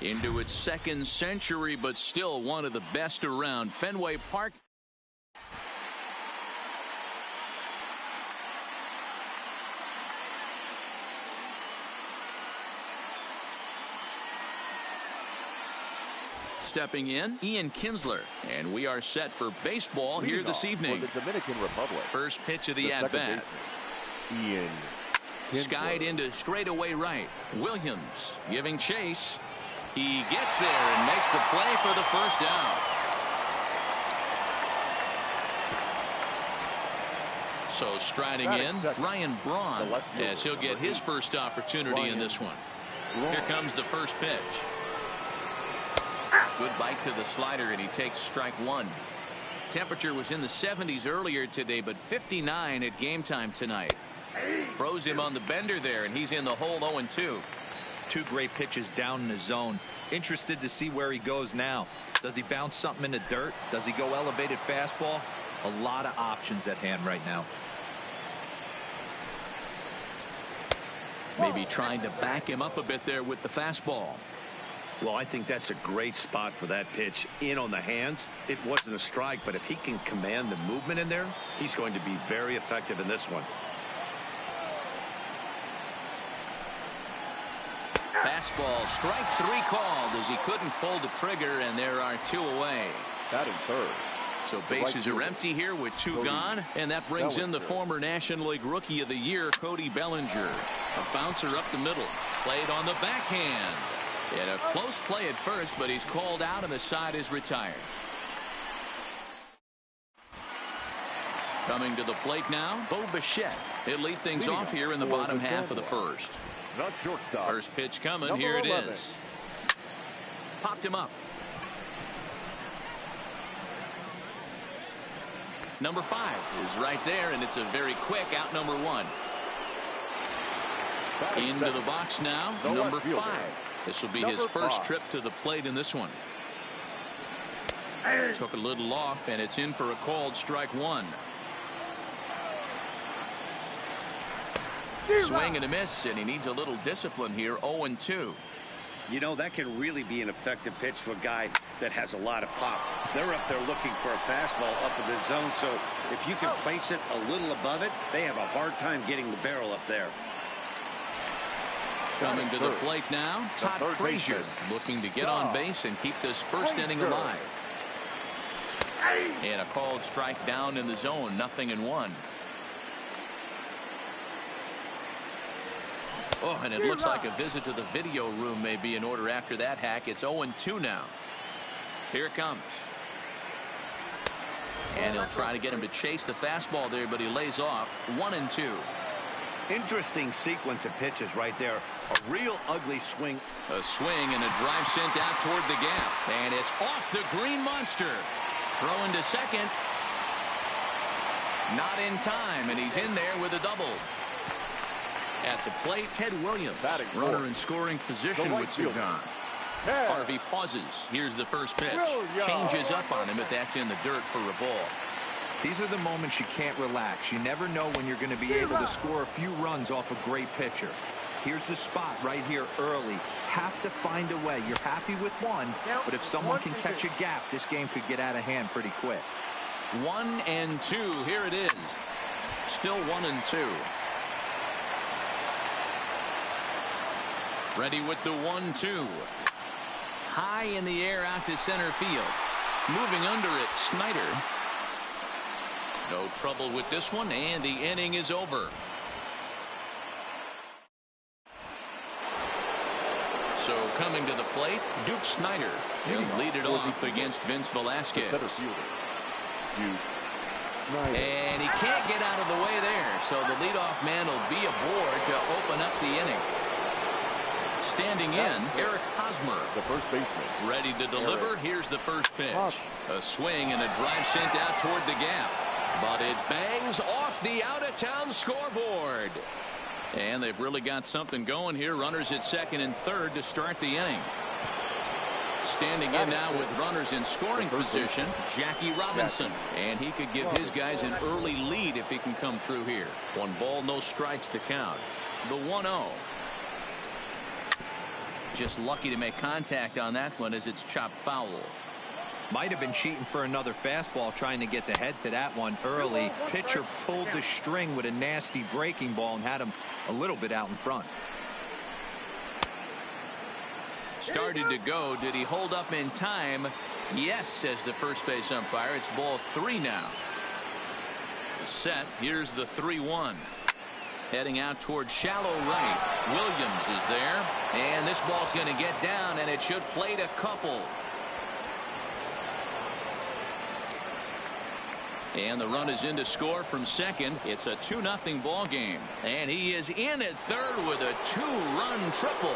Into its second century, but still one of the best around. Fenway Park. Stepping in, Ian Kinsler, and we are set for baseball here this evening. For the Dominican Republic. First pitch of the at-bat. Ian Kinsler. Skied into straightaway right. Williams giving chase. He gets there and makes the play for the first down. So striding in, Ryan Braun, as he'll get his first opportunity in this one. Here comes the first pitch. Good bite to the slider, and he takes strike one. Temperature was in the 70s earlier today, but 59 at game time tonight. Froze him on the bender there, and he's in the hole 0-2. Two great pitches down in the zone. Interested to see where he goes now. Does he bounce something in the dirt? Does he go elevated fastball? A lot of options at hand right now. Maybe trying to back him up a bit there with the fastball. Well, I think that's a great spot for that pitch. In on the hands. It wasn't a strike, but if he can command the movement in there, he's going to be very effective in this one. Fastball, strike three called as he couldn't pull the trigger, and there are two away. Batting third. So bases are empty here with two gone, and that brings in the former National League Rookie of the Year, Cody Bellinger. A bouncer up the middle, played on the backhand. He had a close play at first, but he's called out and the side is retired. Coming to the plate now, Bo Bichette. He'll lead things off here in the bottom half of the first. Not shortstop. First pitch coming. Number Here it 11. is. Popped him up. Number 5 is right there, and it's a very quick out number 1. Into the box now, number 5. This will be his first trip to the plate in this one. Took a little off, and it's in for a called strike one. Swing and a miss, and he needs a little discipline here. 0-2. You know, that can really be an effective pitch to a guy that has a lot of pop. They're up there looking for a fastball up in the zone, so if you can place it a little above it, they have a hard time getting the barrel up there. Coming to the plate now, Todd Frazier, looking to get on base and keep this first inning alive. And a called strike down in the zone, 0-1. Oh, and it looks like a visit to the video room may be in order after that hack. It's 0-2 now. Here it comes. And he'll try to get him to chase the fastball there, but he lays off. 1-2. Interesting sequence of pitches right there. A real ugly swing. A swing and a drive sent out toward the gap. And it's off the green monster. Throwing to second. Not in time, and he's in there with a double. At the plate, Ted Williams, runner in scoring position with two gone. Harvey pauses. Here's the first pitch. Changes up on him, but that's in the dirt for a ball. These are the moments you can't relax. You never know when you're going to be able to score a few runs off a great pitcher. Here's the spot right here early. Have to find a way. You're happy with one, but if someone can catch a gap, this game could get out of hand pretty quick. 1-2. Here it is. Still 1-2. Ready with the 1-2. High in the air out to center field. Moving under it, Snyder. No trouble with this one, and the inning is over. So coming to the plate, Duke Snyder. He'll lead it off against Vince Velasquez. And he can't get out of the way there, so the leadoff man will be aboard to open up the inning. Standing in, Eric Hosmer, the first baseman. Ready to deliver. Here's the first pitch. A swing and a drive sent out toward the gap. But it bangs off the out-of-town scoreboard. And they've really got something going here. Runners at second and third to start the inning. Standing in now with runners in scoring position, Jackie Robinson. And he could give his guys an early lead if he can come through here. 1 ball, no strikes to count. The 1-0. Just lucky to make contact on that one as it's chopped foul. Might have been cheating for another fastball, trying to get the head to that one early. Pitcher pulled the string with a nasty breaking ball and had him a little bit out in front. Started to go. Did he hold up in time? Yes, says the first base umpire. It's ball 3 now. Set. Here's the 3-1. Heading out towards shallow right. Williams is there. And this ball's going to get down, and it should plate a couple. And the run is in to score from second. It's a 2-0 ball game. And he is in at third with a 2-run triple.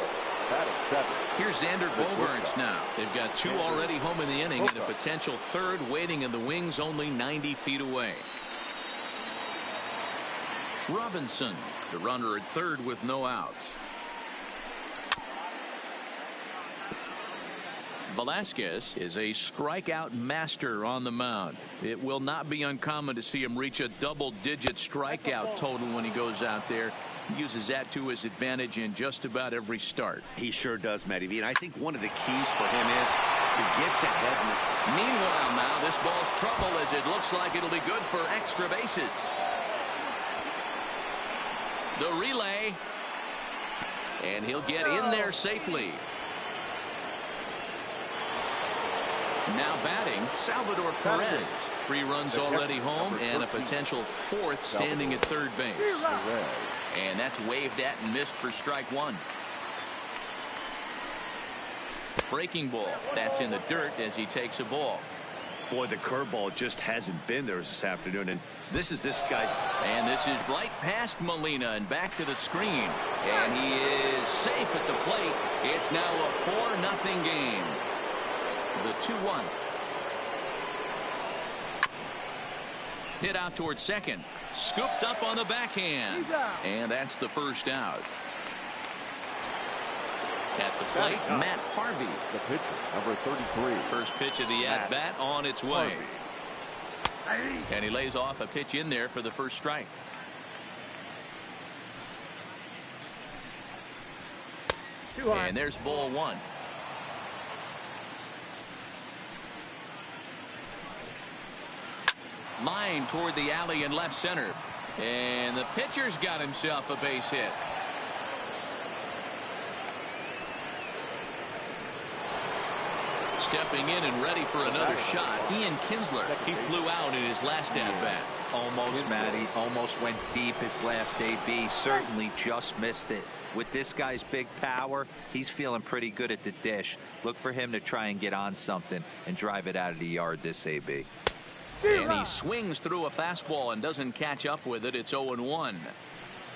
Here's Xander Bogaerts now. They've got 2 already home in the inning and a potential third waiting in the wings only 90 feet away. Robinson, the runner at third with no outs. Velasquez is a strikeout master on the mound. It will not be uncommon to see him reach a double-digit strikeout total when he goes out there. He uses that to his advantage in just about every start. He sure does, Matty V. And I think one of the keys for him is he gets ahead. Meanwhile, now this ball's trouble as it looks like it'll be good for extra bases. The relay. And he'll get in there safely. Now batting, Salvador Perez. 3 runs already home and a potential 4th standing at third base. And that's waved at and missed for strike 1. Breaking ball. That's in the dirt as he takes a ball. Boy, the curveball just hasn't been there this afternoon. And this is this guy. And this is right past Molina and back to the screen. And he is safe at the plate. It's now a 4-0 game. The 2-1. Hit out towards second. Scooped up on the backhand. And that's the first out. At the plate, Matt Harvey. The pitcher, number 33. First pitch of the at-bat on its way. And he lays off a pitch in there for the first strike. And there's ball 1. Line toward the alley in left center. And the pitcher's got himself a base hit. Stepping in and ready for another shot, Ian Kinsler. He flew out in his last at-bat. Almost, Matty. Almost went deep his last AB. Certainly just missed it. With this guy's big power, he's feeling pretty good at the dish. Look for him to try and get on something and drive it out of the yard this AB. And he swings through a fastball and doesn't catch up with it. It's 0-1.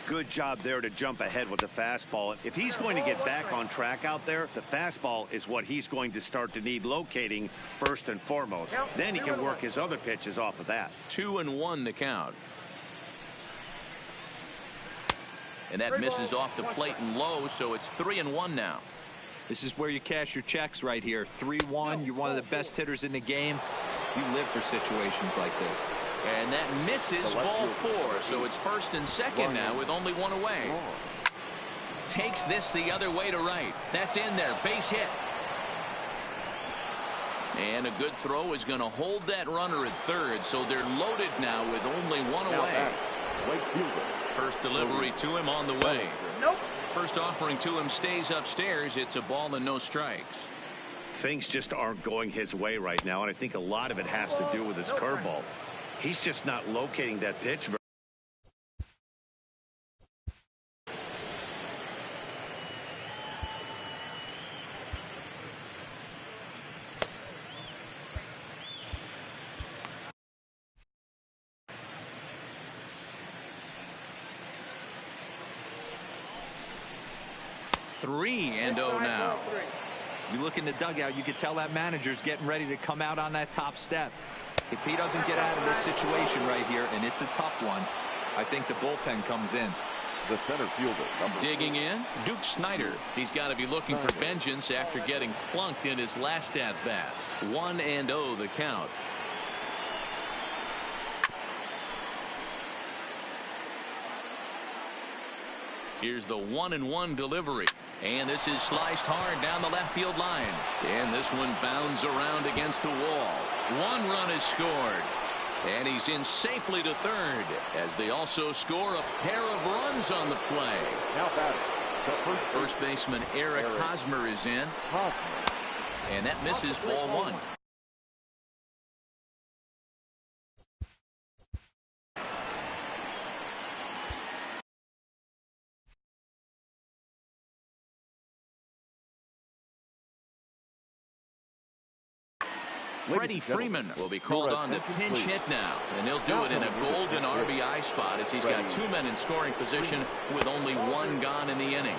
Good job there to jump ahead with the fastball. If he's going to get back on track out there, the fastball is what he's going to start to need locating first and foremost. Then he can work his other pitches off of that. 2-1 to count. And that misses off the plate and low, so it's 3-1 now. This is where you cash your checks right here. 3-1. You're one of the best hitters in the game. You live for situations like this. And that misses ball 4. So it's first and second now with only 1 away. Takes this the other way to right. That's in there. Base hit. And a good throw is going to hold that runner at third. So they're loaded now with only 1 away. First delivery to him on the way. First offering to him stays upstairs. It's a ball and no strikes. Things just aren't going his way right now, and I think a lot of it has to do with his curveball. He's just not locating that pitch very now. You look in the dugout, you can tell that manager's getting ready to come out on that top step. If he doesn't get out of this situation right here, and it's a tough one, I think the bullpen comes in. The center fielder, digging in, Duke Snider. He's got to be looking for vengeance after getting plunked in his last at-bat. 1-0 the count. Here's the 1-1 delivery. And this is sliced hard down the left field line. And this one bounds around against the wall. 1 run is scored. And he's in safely to third as they also score a pair of runs on the play. Now batting, the First baseman Eric Hosmer is in. And that misses ball 1. Freddie Freeman will be called on to pinch hit now, and he'll do it in a golden RBI spot as he's got 2 men in scoring position with only 1 gone in the inning.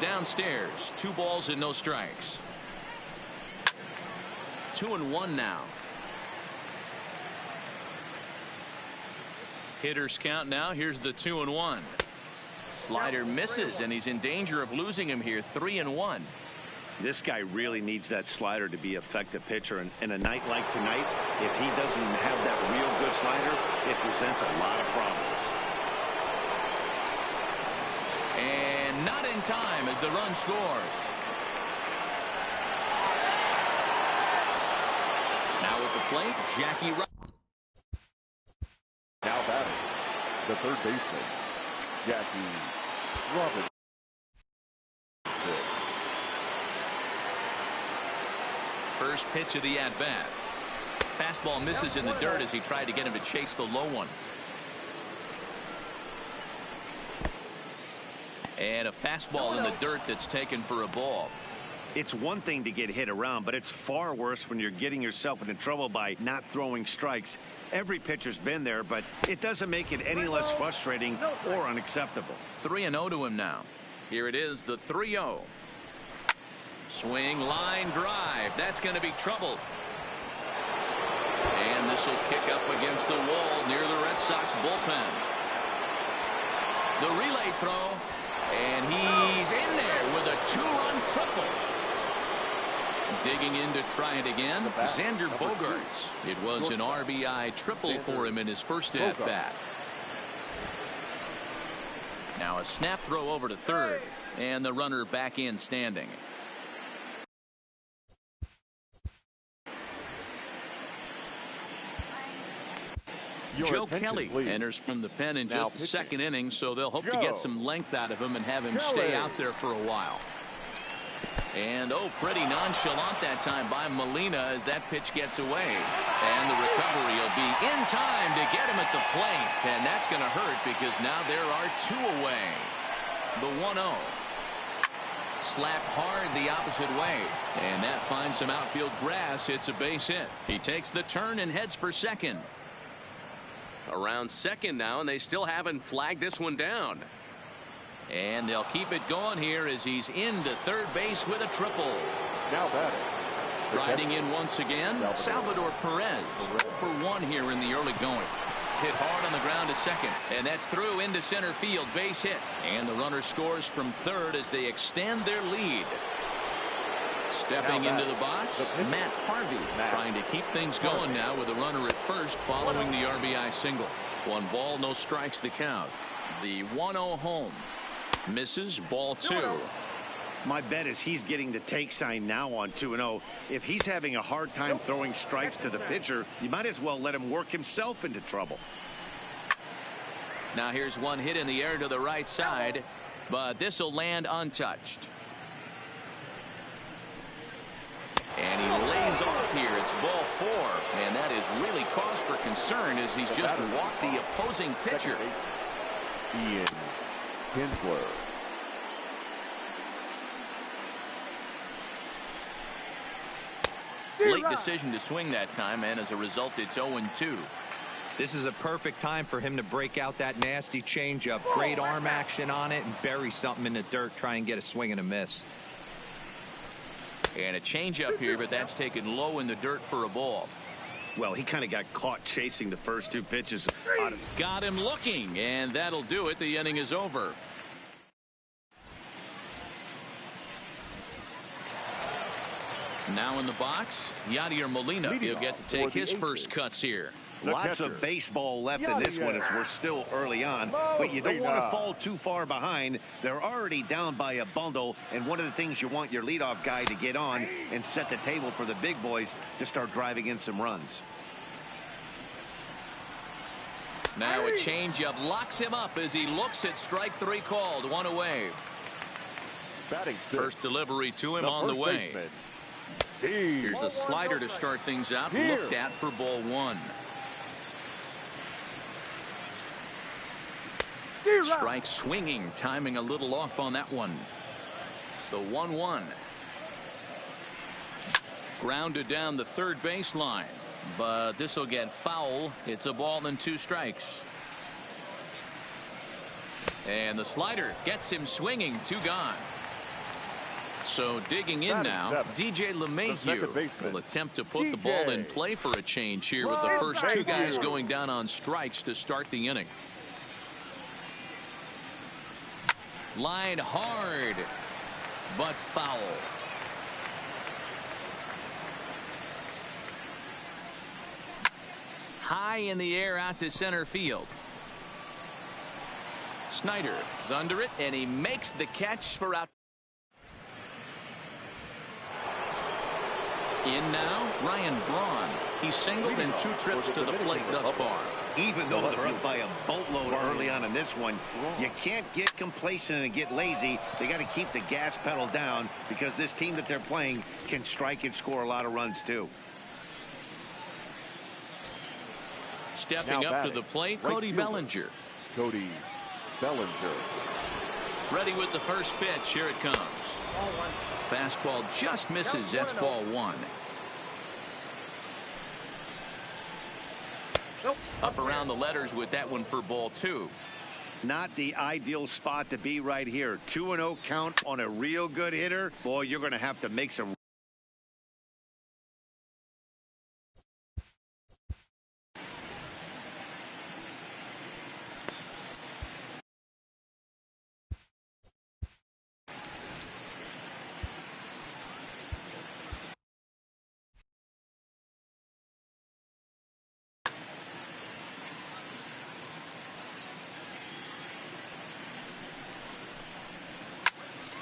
Downstairs, 2 balls and no strikes. 2-1 now. Hitters count now. Here's the 2-1. Slider misses, and he's in danger of losing him here. 3-1. This guy really needs that slider to be an effective pitcher. And a night like tonight, if he doesn't have that real good slider, it presents a lot of problems. And not in time as the run scores. Now at the plate, Jackie Robinson. Now batting, the third baseman, Jackie Robinson. First pitch of the at-bat. Fastball misses in the dirt as he tried to get him to chase the low one. And a fastball in the dirt that's taken for a ball. It's one thing to get hit around, but it's far worse when you're getting yourself into trouble by not throwing strikes. Every pitcher's been there, but it doesn't make it any less frustrating or unacceptable. 3-0 to him now. Here it is, the 3-0. Swing, line drive. That's going to be trouble. And this will kick up against the wall near the Red Sox bullpen. The relay throw, and he's in there with a 2-run triple. Digging in to try it again, Xander Bogaerts. It was an RBI triple for him in his first at-bat. Now a snap throw over to third, and the runner back in standing. Joe Kelly enters from the pen in just the second inning, so they'll hope to get some length out of him and have him stay out there for a while. And pretty nonchalant that time by Molina as that pitch gets away. And the recovery will be in time to get him at the plate. And that's going to hurt because now there are 2 away. The 1-0. Slapped hard the opposite way. And that finds some outfield grass. It's a base hit. He takes the turn and heads for second. Around second now, and they still haven't flagged this one down. And they'll keep it going here as he's into third base with a triple. Now batting. Striding in once again, Salvador Perez. For 1 here in the early going. Hit hard on the ground to second, and that's through into center field, base hit. And the runner scores from third as they extend their lead. Stepping into the box, Matt Harvey trying to keep things going now with a runner at first following the RBI single. 1 ball, no strikes to count. The 1-0 home. Misses, ball 2. My bet is he's getting the take sign now on 2-0. If he's having a hard time throwing strikes to the pitcher, you might as well let him work himself into trouble. Now here's one hit in the air to the right side, but this will land untouched. And he lays off here. It's ball 4. And that is really cause for concern as he's just walked the opposing pitcher. Ian Kinsler. Late decision to swing that time, and as a result, it's 0-2. This is a perfect time for him to break out that nasty changeup. Great arm action on it and bury something in the dirt. Try and get a swing and a miss. And a changeup here, but that's taken low in the dirt for a ball. Well, he kind of got caught chasing the first 2 pitches. Got him looking, and that'll do it. The inning is over. Now in the box, Yadier Molina. He'll get to take his first cuts here. Lots of baseball left in this one as we're still early on, but you don't want to fall too far behind. They're already down by a bundle, and one of the things you want your leadoff guy to get on and set the table for the big boys to start driving in some runs. Now a changeup locks him up as he looks at strike 3 called. 1 away. First delivery to him on the way. Here's a slider to start things out. Looked at for ball 1. Strike swinging, timing a little off on that one. The 1-1. Grounded down the third baseline, but this will get foul. It's a ball and 2 strikes. And the slider gets him swinging. 2 gone. So digging in now, DJ LeMahieu will attempt to put the ball in play for a change here with the first 2 guys going down on strikes to start the inning. Line hard, but foul. High in the air out to center field. Snyder is under it, and he makes the catch for out. In now, Ryan Braun. He's singled in 2 trips to the plate thus far. Even though they're up by a boatload early on in this one, you can't get complacent and get lazy. They got to keep the gas pedal down because this team that they're playing can strike and score a lot of runs too. Stepping up to the plate, Cody Bellinger. Cody Bellinger. Ready with the first pitch. Here it comes. Fastball just misses. That's ball 1. Up around the letters with that one for ball 2. Not the ideal spot to be right here. 2-0 count on a real good hitter. Boy, you're going to have to make some.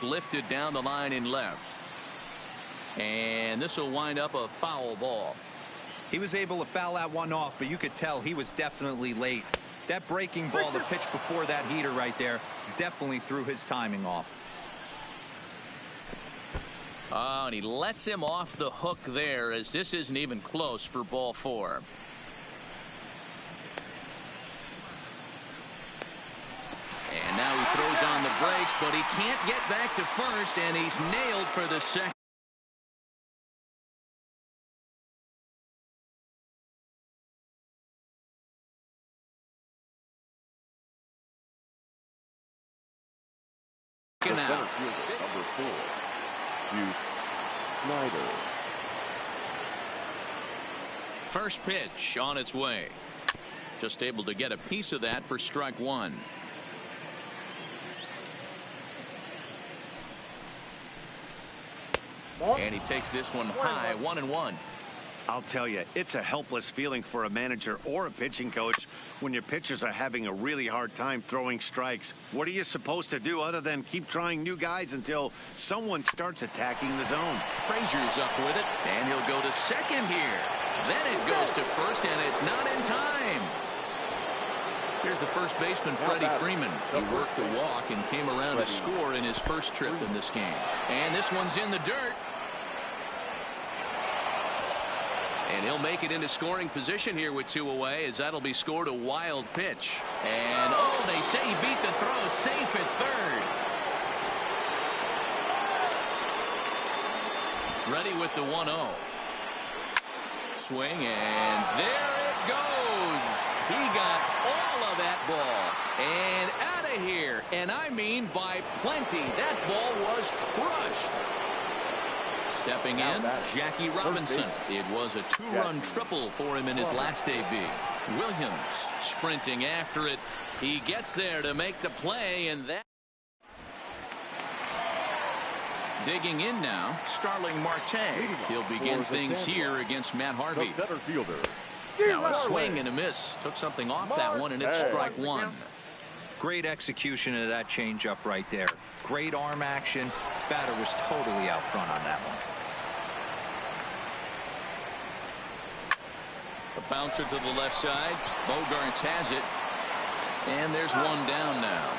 Lifted down the line in left, and this will wind up a foul ball. He was able to foul that one off, but you could tell he was definitely late. That breaking ball, the pitch before that heater right there, definitely threw his timing off. Oh, and he lets him off the hook there, as this isn't even close for ball 4. And now he throws on the brakes, but he can't get back to first, and he's nailed for the second. Number 4, Snyder. First pitch on its way. Just able to get a piece of that for strike 1. And he takes this one high. 1-1. I'll tell you, it's a helpless feeling for a manager or a pitching coach when your pitchers are having a really hard time throwing strikes. What are you supposed to do other than keep trying new guys until someone starts attacking the zone? Frazier's up with it, and he'll go to second here. Then it goes to first, and it's not in time. Here's the first baseman, Freddie Freeman. He worked the walk and came around to score in his first trip in this game. And this one's in the dirt. And he'll make it into scoring position here with 2 away, as that'll be scored a wild pitch. And, oh, they say he beat the throw safe at third. Ready with the 1-0. Swing, and there it goes. He got all of that ball and out of here. And I mean by plenty. That ball was crushed. Stepping in, Jackie Robinson. It was a 2-run triple for him in his last AB. Williams sprinting after it. He gets there to make the play, and that. Digging in now, Starling Marte. He'll begin things here against Matt Harvey. The center fielder, Now a swing and a miss. Took something off that one, and it's strike one. Great execution of that changeup right there. Great arm action. Batter was totally out front on that one. A bouncer to the left side. Bogarts has it. And there's one down now.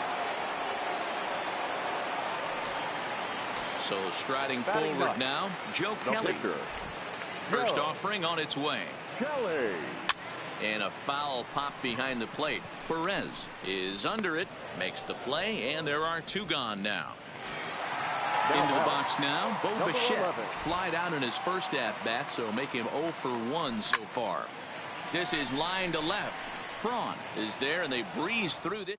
So striding forward now, Joe Kelly. First offering on its way. Kelly. And a foul pop behind the plate. Perez is under it, makes the play, and there are two gone now. Into the box now, Bo Bichette flied out in his first at-bat, so make him 0 for 1 so far. This is line to left. Braun is there, and they breeze through this.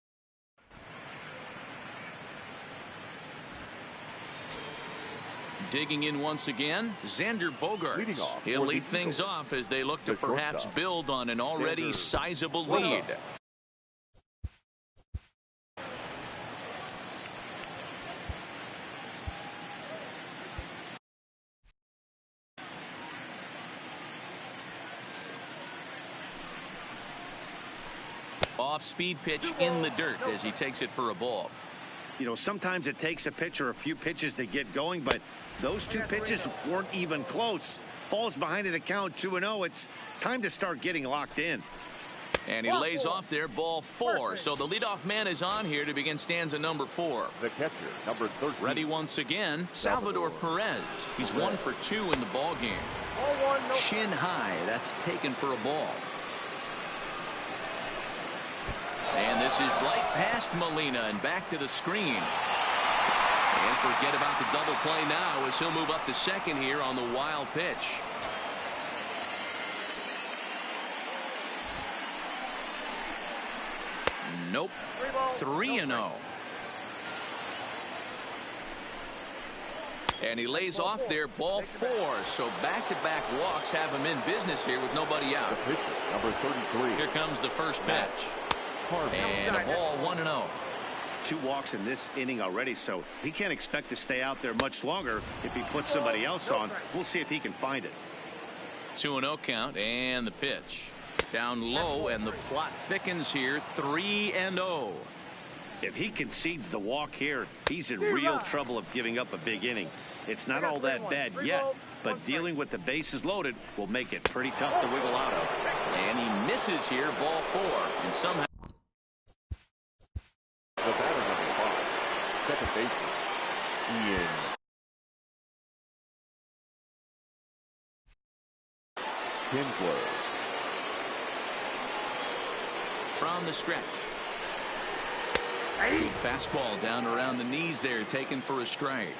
Digging in once again, Xander Bogaerts. He'll lead things off as they look to perhaps build on an already sizable lead. Off-speed pitch in the dirt as he takes it for a ball. You know, sometimes it takes a pitcher a few pitches to get going, but those two pitches weren't even close. Ball's behind the count 2-0. It's time to start getting locked in. And he lays off there, ball 4. So the leadoff man is on here to begin stanza number 4. The catcher, number 13. Ready once again, Salvador Perez. He's 1 for 2 in the ball game. Shin high, that's taken for a ball. And this is right past Molina and back to the screen. And forget about the double play now as he'll move up to second here on the wild pitch. Nope. 3-0. And he lays off there, ball 4. So back-to-back walks have him in business here with nobody out. The pitcher, number 33. Here comes the first pitch. And a ball 1-0. 2 walks in this inning already, so he can't expect to stay out there much longer if he puts somebody else on. We'll see if he can find it. 2-0 count, and the pitch. Down low, and the plot thickens here, 3-0. If he concedes the walk here, he's in real trouble of giving up a big inning. It's not all that bad yet, but dealing with the bases loaded will make it pretty tough to wiggle out of. And he misses here, ball 4, and somehow The batter, number 5. Second baseman, Ian. Kinsler. from the stretch. Big fastball down around the knees there, taken for a strike.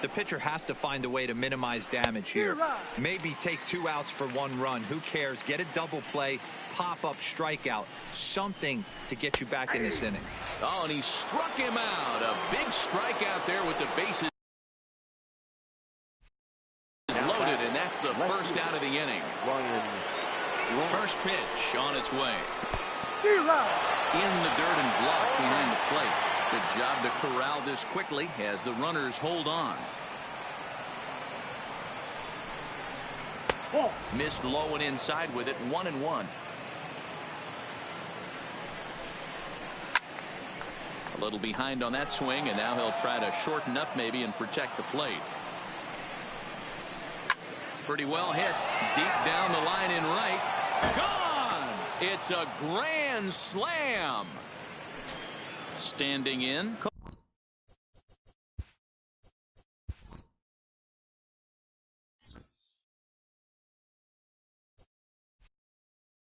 The pitcher has to find a way to minimize damage here. Maybe take 2 outs for 1 run. Who cares? Get a double play, pop-up strikeout, something to get you back in this inning. Oh, and he struck him out. A big strikeout there with the bases loaded, and that's the first out of the inning. First pitch on its way. In the dirt and blocked behind the plate. Good job to corral this quickly as the runners hold on. Missed low and inside with it, 1-1. A little behind on that swing, and now he'll try to shorten up maybe and protect the plate. Pretty well hit. Deep down the line in right. Gone! It's a grand slam. Standing in.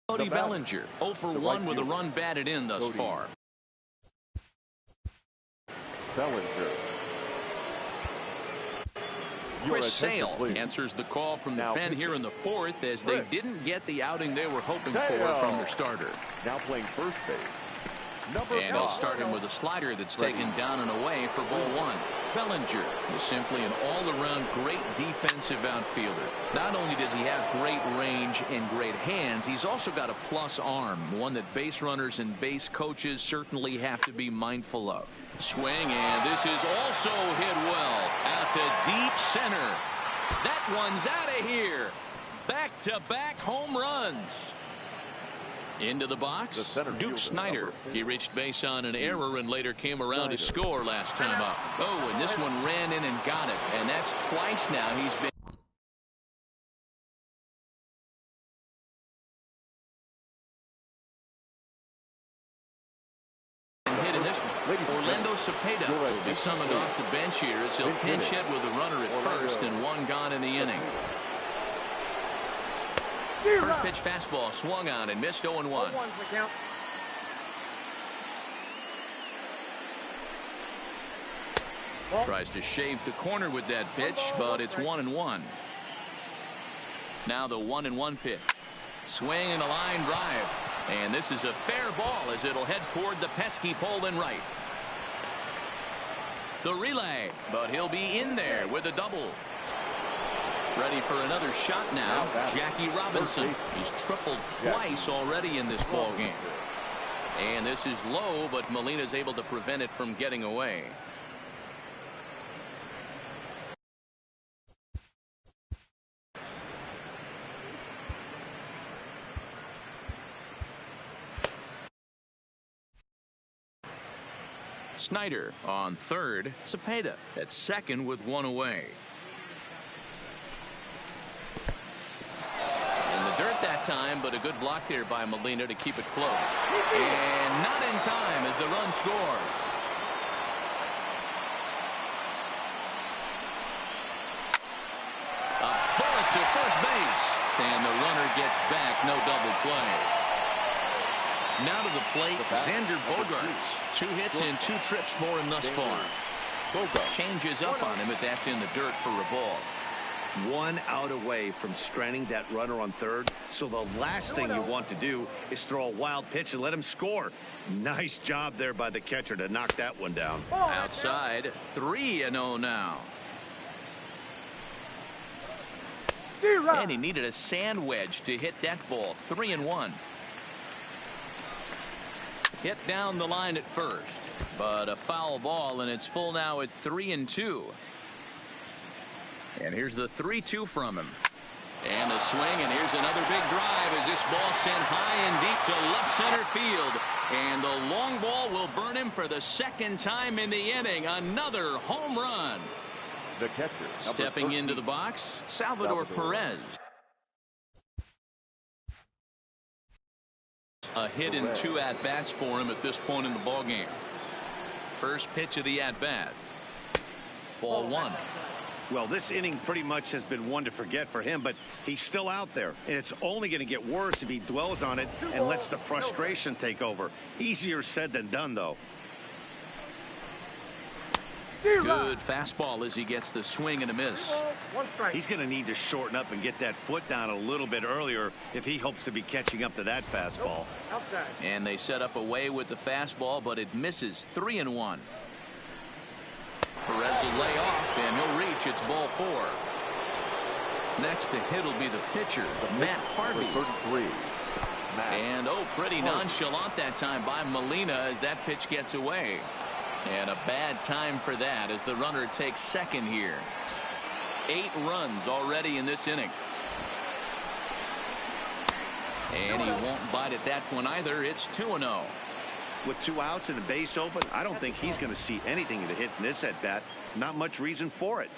Cody Bellinger, 0 for 1 with a run batted in thus far. Bellinger. Chris Sale answers the call from the pen here in the 4th as they didn't get the outing they were hoping for from their starter. Now playing first base. And he'll start him with a slider that's taken down and away for ball 1. Bellinger is simply an all-around great defensive outfielder. Not only does he have great range and great hands, he's also got a plus arm, one that base runners and base coaches certainly have to be mindful of. Swing, and this is also hit well out to deep center. That one's out of here. Back-to-back home runs. Into the box, Duke Snyder. He reached base on an error and later came around to score last time up. Oh, and this one ran in and got it. And that's twice now he's been hit in this one. Orlando Cepeda will be summoned off the bench here as he'll pinch hit with a runner at first and one gone in the inning. First pitch fastball swung on and missed 0-1. Tries to shave the corner with that pitch, but it's 1-1. Now the 1-1 pitch. Swing and a line drive. And this is a fair ball as it'll head toward the pesky pole and right. The relay, but he'll be in there with a double. Ready for another shot now, Jackie Robinson. He's tripled twice already in this ball game. And this is low, but Molina's able to prevent it from getting away. Snyder on third, Cepeda at second with one away. Dirt that time, but a good block there by Molina to keep it close. And not in time as the run scores. A bullet to first base. And the runner gets back. No double play. Now to the plate, Xander Bogaerts. 2 hits and 2 trips for him thus far. Bogaerts changes up on him, but that's in the dirt for a ball. 1 out away from stranding that runner on third. So the last thing you want to do is throw a wild pitch and let him score. Nice job there by the catcher to knock that one down. Outside, 3-0 now. And he needed a sand wedge to hit that ball. 3-1. Hit down the line at first, but a foul ball, and it's full now at 3-2. And here's the 3-2 from him. And a swing, and here's another big drive as this ball sent high and deep to left center field. And the long ball will burn him for the second time in the inning. Another home run. The catcher. Stepping into the box, Salvador Perez. A hit in 2 at-bats for him at this point in the ball game. First pitch of the at-bat. Ball 1. Well, this inning pretty much has been one to forget for him, but he's still out there, and it's only going to get worse if he dwells on it and lets the frustration take over. Easier said than done, though. Good fastball as he gets the swing and a miss. He's going to need to shorten up and get that foot down a little bit earlier if he hopes to be catching up to that fastball. And they set up away with the fastball, but it misses. 3-1. Perez will lay off, and he'll reach. It's ball 4. Next to hit will be the pitcher, Matt Harvey. 33. And pretty nonchalant that time by Molina as that pitch gets away. And a bad time for that as the runner takes second here. 8 runs already in this inning. And he won't bite at that one either. It's 2-0. With 2 outs and a base open, I don't think he's going to see anything to hit in this at bat. Not much reason for it.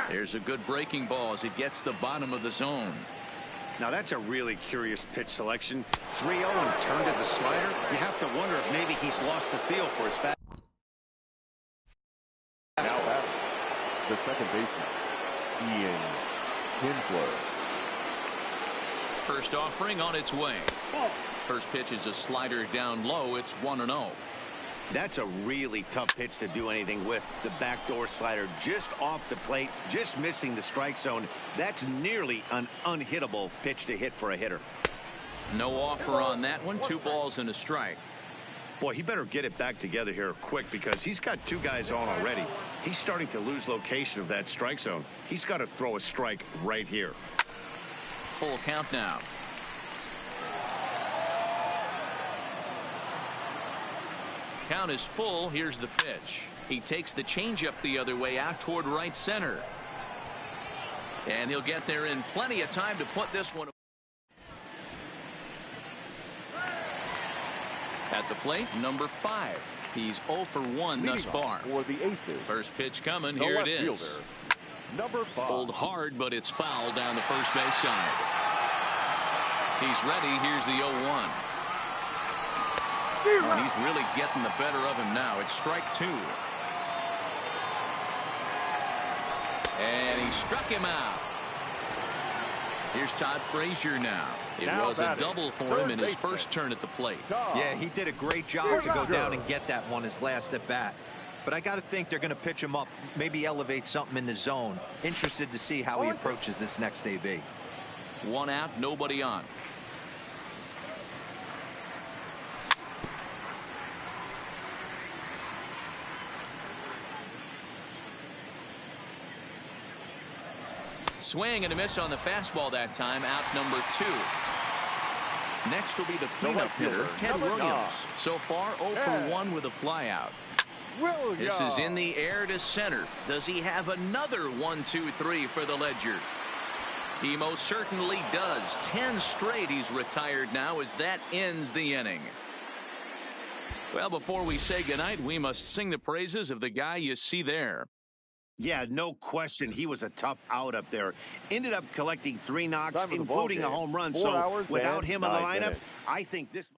There's a good breaking ball as it gets the bottom of the zone. Now that's a really curious pitch selection. 3-0 and turned to the slider. You have to wonder if maybe he's lost the feel for his fastball. Now the second baseman, Ian Kinsler. First offering on its way. First pitch is a slider down low. It's 1-0. That's a really tough pitch to do anything with. The backdoor slider just off the plate, just missing the strike zone. That's nearly an unhittable pitch to hit for a hitter. No offer on that one. 2 balls and a strike. Boy, he better get it back together here quick because he's got 2 guys on already. He's starting to lose location of that strike zone. He's got to throw a strike right here. Full count now. Count is full. Here's the pitch. He takes the changeup the other way out toward right center. And he'll get there in plenty of time to put this one. At the plate, number 5. He's 0 for 1 thus far. For the Aces. First pitch coming. The Here left it is. fielder, number 5. Pulled hard, but it's foul down the first base side. He's ready. Here's the 0-1. And he's really getting the better of him now. It's strike 2. And he struck him out. Here's Todd Frazier now. It was a double for him in his first turn at the plate. Yeah, he did a great job to go down and get that one his last at bat. But I got to think they're going to pitch him up, maybe elevate something in the zone. Interested to see how he approaches this next AB. 1 out, nobody on. Swing and a miss on the fastball that time. Out number 2. Next will be the cleanup hitter, Ted Williams. So far, 0 for 1 with a flyout. This is in the air to center. Does he have another 1-2-3 for the Ledger? He most certainly does. 10 straight he's retired now as that ends the inning. Well, before we say goodnight, we must sing the praises of the guy you see there. Yeah, no question. He was a tough out up there. Ended up collecting 3 knocks, including a home run. So without him in the lineup, I think this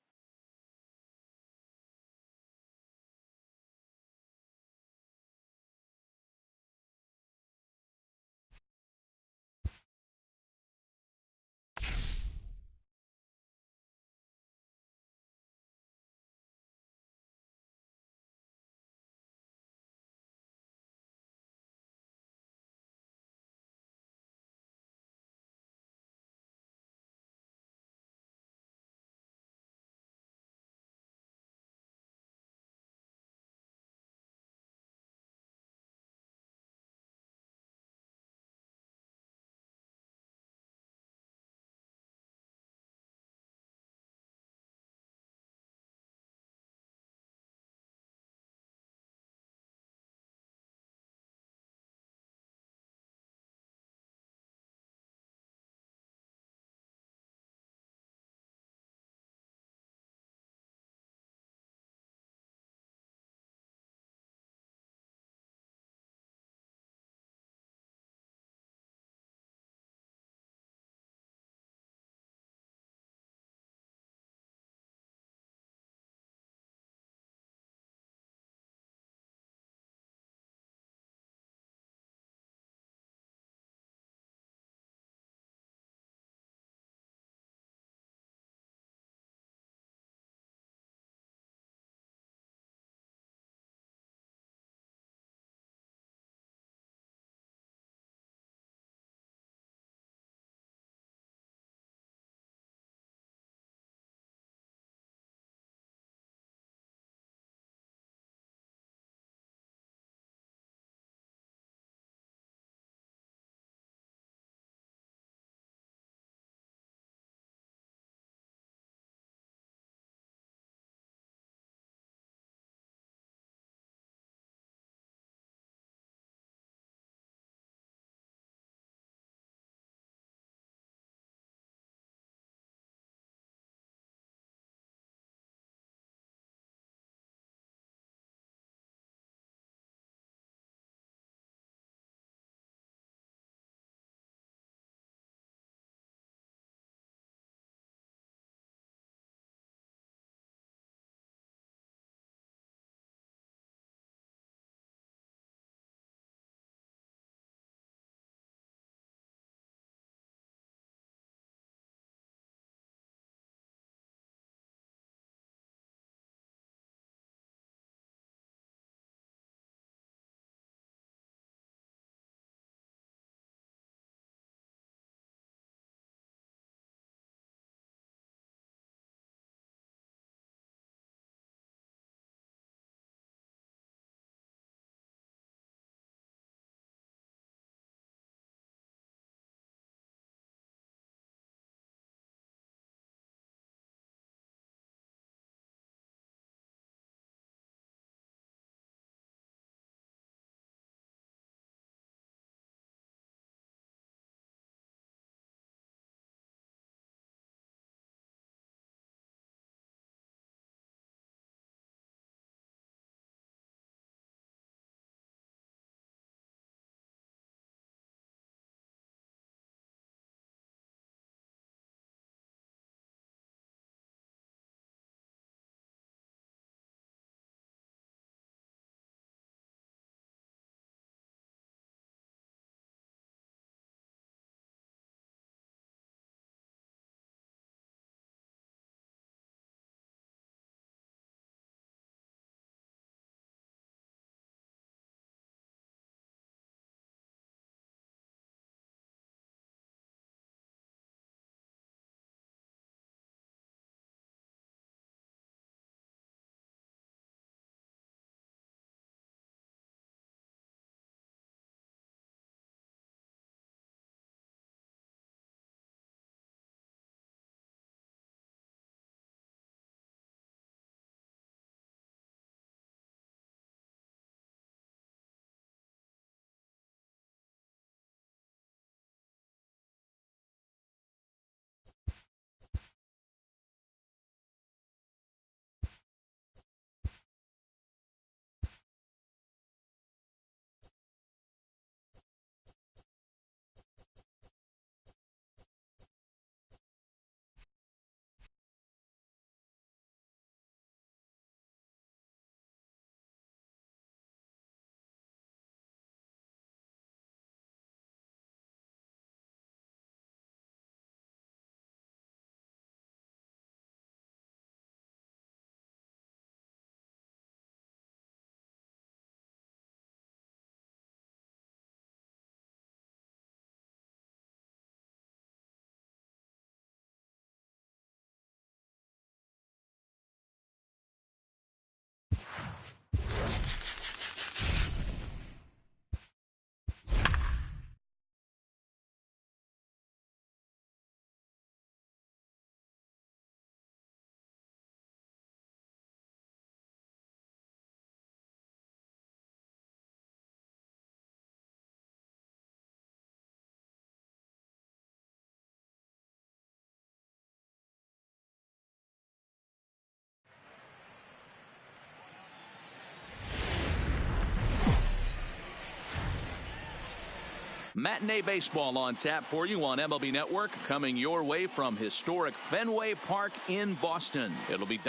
Matinee baseball on tap for you on MLB Network, coming your way from historic Fenway Park in Boston. It'll be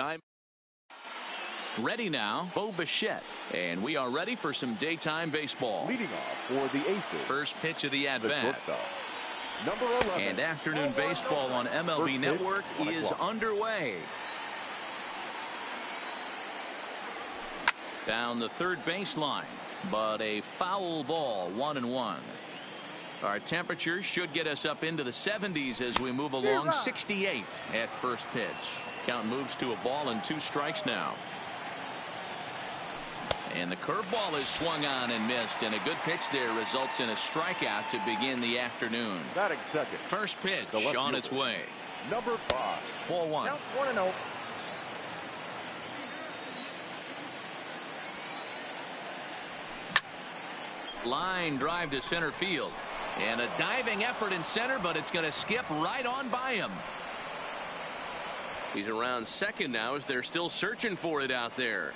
ready now, Bo Bichette, and we are ready for some daytime baseball. Leading off for the Aces. First pitch of the at-bat. Number 11. And afternoon baseball on MLB Network is underway. Down the third baseline, but a foul ball, 1-1. Our temperature should get us up into the 70s as we move along. 68 at first pitch. Count moves to a ball and 2 strikes now. And the curveball is swung on and missed, and a good pitch there results in a strikeout to begin the afternoon. Batting second. First pitch on its way. Number 5. 4-1. Count 1-0. Line drive to center field. And a diving effort in center, but it's going to skip right on by him. He's around second now as they're still searching for it out there.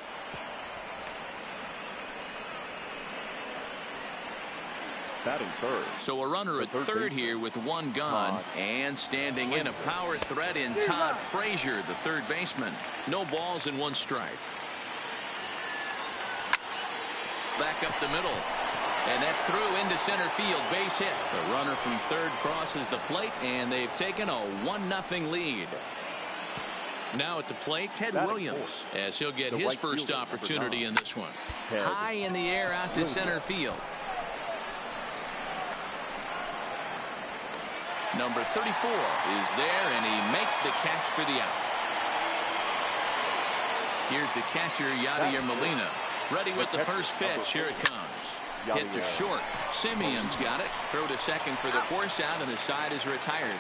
Batting third. So a runner at third here with 1 gone. And standing in a power threat in Todd Frazier, the third baseman. No balls and 1 strike. Back up the middle. And that's through into center field. Base hit. The runner from third crosses the plate, and they've taken a 1-0 lead. Now at the plate, Ted Williams, as he'll get his first opportunity in this one. High in the air out to center field. Number 34 is there, and he makes the catch for the out. Here's the catcher, Yadier Molina. Ready with the first pitch. Here it comes. Hit to short. Simeon's got it. Throw to second for the force out, and the side is retired.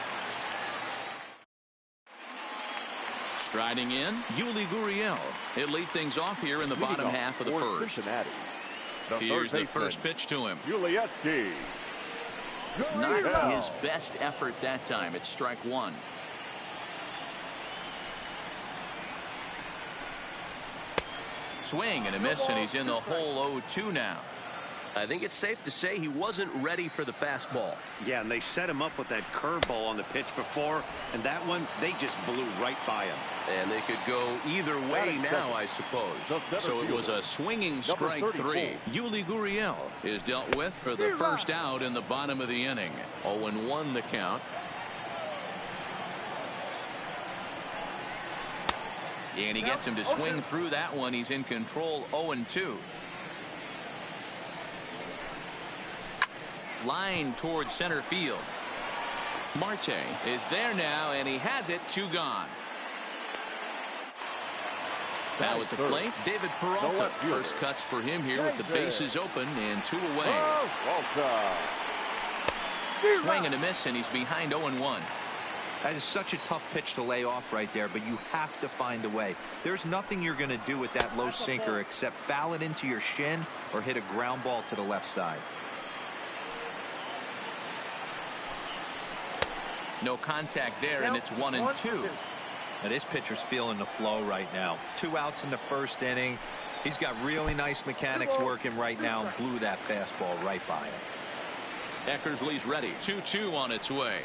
Striding in, Yuli Gurriel. He'll lead things off here in the bottom half of the first. Here's the first pitch to him. Yulieski. Not his best effort that time. It's strike 1. Swing and a miss, and he's in the hole 0-2 now. I think it's safe to say he wasn't ready for the fastball. Yeah, and they set him up with that curveball on the pitch before, and that one, they just blew right by him. And they could go either way now, I suppose. So it was a swinging strike 3. Yuli Gurriel is dealt with for the first out in the bottom of the inning. 0-1 the count. And he gets him to swing through that one. He's in control. 0-2. Line towards center field. Marte is there now, and he has it. 2 gone. Now at the plate, David Peralta. First cuts for him here with the bases open and 2 away. Swing and a miss, and he's behind 0-1. That is such a tough pitch to lay off right there, but you have to find a way. There's nothing you're going to do with that low sinker except foul it into your shin or hit a ground ball to the left side. No contact there, and it's 1-2. Now this pitcher's feeling the flow right now. 2 outs in the first inning. He's got really nice mechanics working right now and blew that fastball right by him. Eckersley's ready. 2-2 on its way.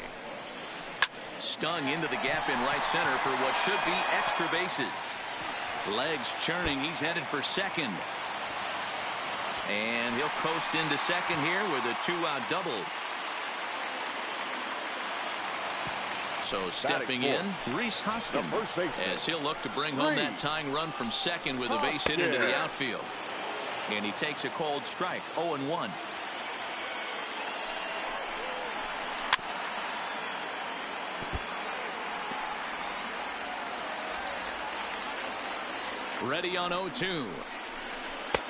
Stung into the gap in right center for what should be extra bases. Legs churning. He's headed for second. And he'll coast into second here with a 2-out double. So stepping in, Rhys Hoskins, as he'll look to bring home that tying run from second with a base hit into the outfield. And he takes a cold strike. 0-1. Ready on 0-2.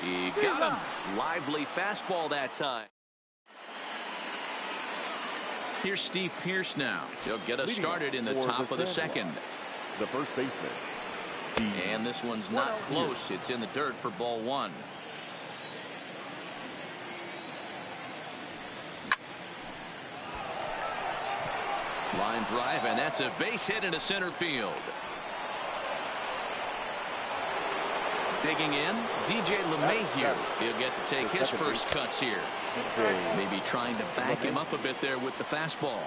He got him. Lively fastball that time. Here's Steve Pearce now. He'll get us started in the top of the second. The first baseman. And this one's not close. It's in the dirt for ball 1. Line drive, and that's a base hit into center field. Digging in, DJ LeMahieu. He'll get to take his first cuts here. Maybe trying to back him up a bit there with the fastball.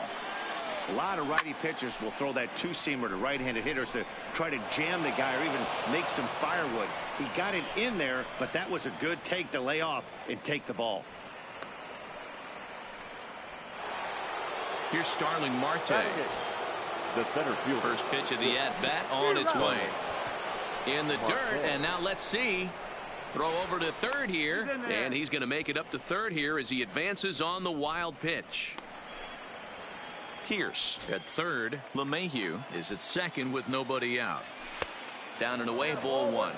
A lot of righty pitchers will throw that two-seamer to right-handed hitters to try to jam the guy or even make some firewood. He got it in there, but that was a good take to lay off and take the ball. Here's Starling Marte. The center field. First pitch of the at-bat on its way. In the dirt, and now let's see. Throw over to third here, and he's going to make it up to third here as he advances on the wild pitch. Pierce at third. LeMahieu is at second with nobody out. Down and away, ball one.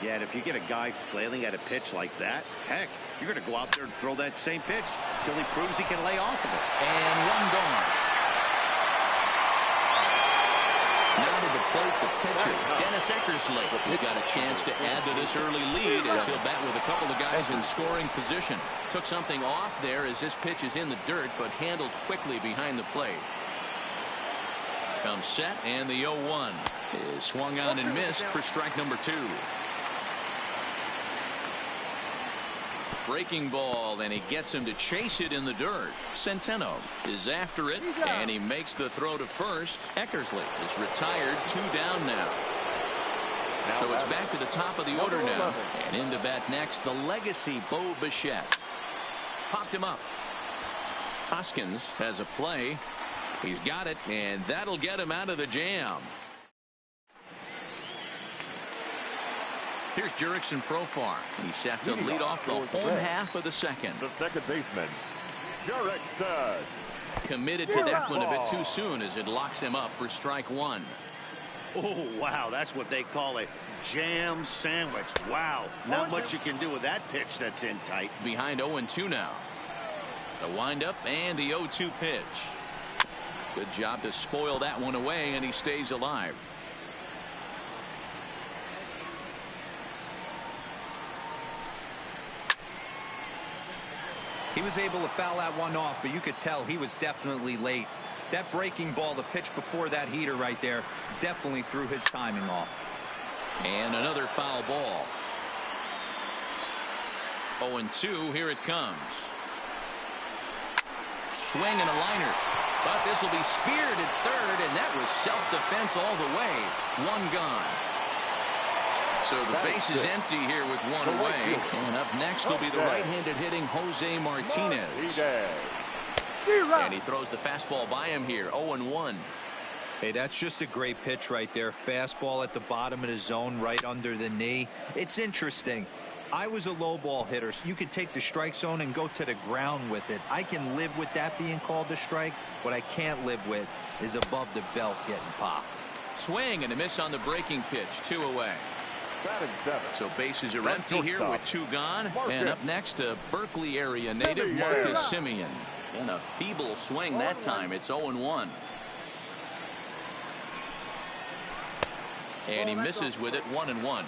Yeah, and if you get a guy flailing at a pitch like that, heck, you're going to go out there and throw that same pitch till he proves he can lay off of it. And one gone. Now to the plate, the pitcher, Dennis Eckersley. He's got a chance to add to this early lead as he'll bat with a couple of guys in scoring position. Took something off there as this pitch is in the dirt, but handled quickly behind the plate. Comes set, and the 0-1 is swung on and missed for strike number 2. Breaking ball, and he gets him to chase it in the dirt. Centeno is after it, and he makes the throw to first. Eckersley is retired, 2 down now. So it's back to the top of the order now. And in to bat next, the legacy Bo Bichette. Popped him up. Hoskins has a play. He's got it, and that'll get him out of the jam. Here's Jurickson Profar. He's set to lead off the home half of the second. The second baseman, Jurickson. Committed to that one a bit too soon as it locks him up for strike 1. Oh, wow, that's what they call a jam sandwich. Wow, not much you can do with that pitch that's in tight. Behind 0-2 now. The windup and the 0-2 pitch. Good job to spoil that one away, and he stays alive. He was able to foul that one off, but you could tell he was definitely late. That breaking ball, the pitch before that heater right there, definitely threw his timing off. And another foul ball. 0-2, here it comes. Swing and a liner. But this will be speared at third, and that was self-defense all the way. 1 gone. So the base is empty here with 1 away. And up next will be the right-handed hitting Jose Martinez. And he throws the fastball by him here. 0-1. Hey, that's just a great pitch right there. Fastball at the bottom of the zone, right under the knee. It's interesting. I was a low ball hitter, so you could take the strike zone and go to the ground with it. I can live with that being called a strike. What I can't live with is above the belt getting popped. Swing and a miss on the breaking pitch. 2 away. So bases are empty here with 2 gone. And up next, a Berkeley area native, Marcus Semien. And a feeble swing that time. It's 0-1. And he misses with it. 1-1.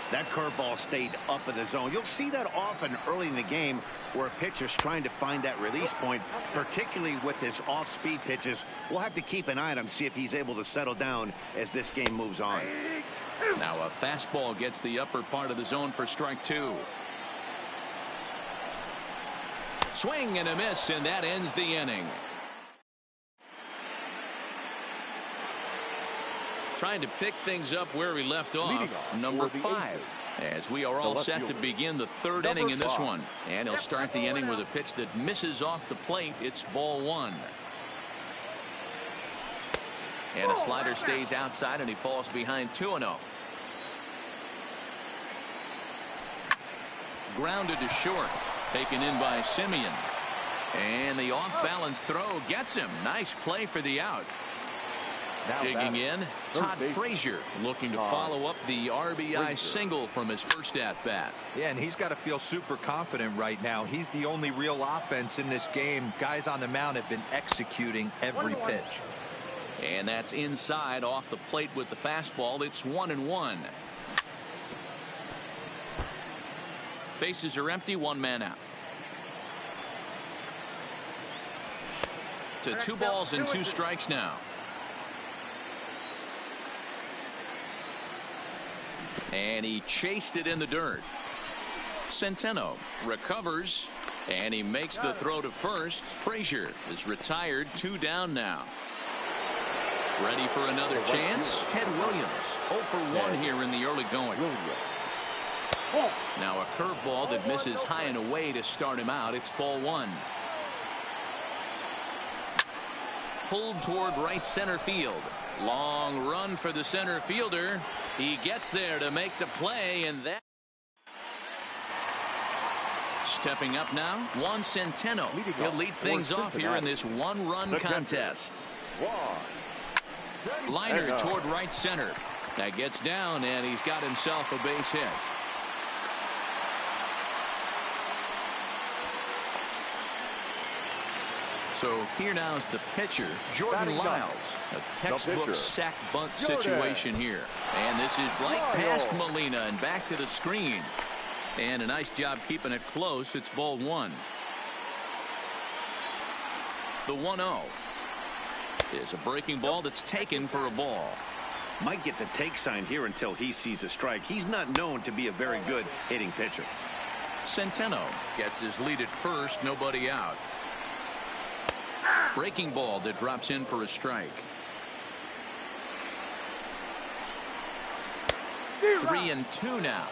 That curveball stayed up in the zone. You'll see that often early in the game where a pitcher's trying to find that release point, particularly with his off-speed pitches. We'll have to keep an eye on him, see if he's able to settle down as this game moves on. Now a fastball gets the upper part of the zone for strike 2. Swing and a miss, and that ends the inning. Trying to pick things up where we left off, number 5, as we are all set to begin the 3rd inning in this one. And he'll start the inning with a pitch that misses off the plate. It's ball 1. And a slider stays outside, and he falls behind 2-0. Grounded to short, taken in by Semien. And the off-balance throw gets him. Nice play for the out. Digging in, Todd Frazier looking to follow up the RBI single from his first at-bat. Yeah, and he's got to feel super confident right now. He's the only real offense in this game. Guys on the mound have been executing every pitch. And that's inside off the plate with the fastball. It's 1-1. Bases are empty, 1 man out. To 2 balls and 2 strikes now. And he chased it in the dirt. Centeno recovers, And he makes the throw to first. Frazier is retired, 2 down now. Ready for another chance. Ted Williams 0 for 1 here in the early going. Now a curveball that misses high and away to start him out. It's ball 1. Pulled toward right center field. Long run for the center fielder. He gets there to make the play, and that. Stepping up now, Juan Centeno. He'll lead things off here in this 1-run contest. Liner toward right center. That gets down, and he's got himself a base hit. So here now is the pitcher, Jordan Lyles. A textbook sack bunt situation here. And this is right past Molina and back to the screen. And a nice job keeping it close. It's ball 1. The 1-0 is a breaking ball that's taken for a ball. Might get the take sign here until he sees a strike. He's not known to be a very good hitting pitcher. Centeno gets his lead at first, nobody out. Breaking ball that drops in for a strike. 3-2 now.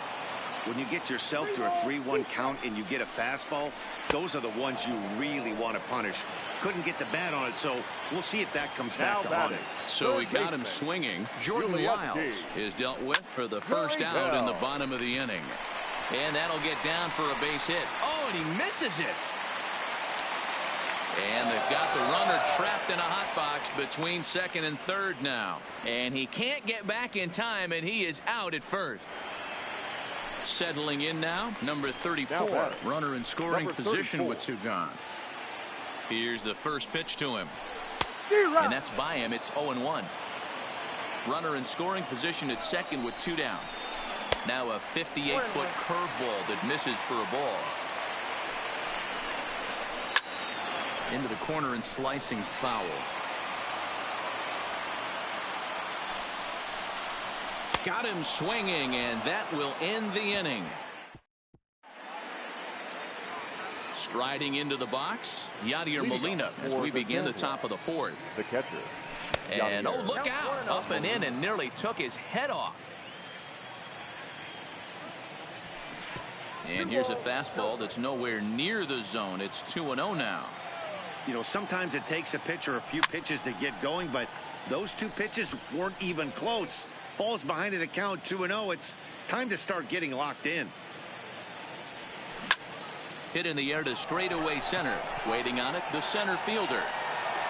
When you get yourself to a 3-1 count and you get a fastball, those are the ones you really want to punish. Couldn't get the bat on it, so we'll see if that comes back to haunt him. So he got him swinging. Jordan Lyles is dealt with for the first out in the bottom of the inning. And that'll get down for a base hit. Oh, and he misses it. And they've got the runner trapped in a hot box between second and third now. And he can't get back in time, and he is out at first. Settling in now, number 34. Runner in scoring position with 2 gone. Here's the first pitch to him. And that's by him. It's 0-1. Runner in scoring position at second with 2 down. Now a 58-foot curveball that misses for a ball. Into the corner and slicing foul. Got him swinging, and that will end the inning. Striding into the box, Yadier Molina as we begin the top of the 4th. The catcher. And oh, look out, up and in, and nearly took his head off. And here's a fastball that's nowhere near the zone. It's 2-0 now. You know, sometimes it takes a pitcher a few pitches to get going, but those 2 pitches weren't even close. Falls behind at a count 2-0. It's time to start getting locked in. Hit in the air to straightaway center. Waiting on it, the center fielder.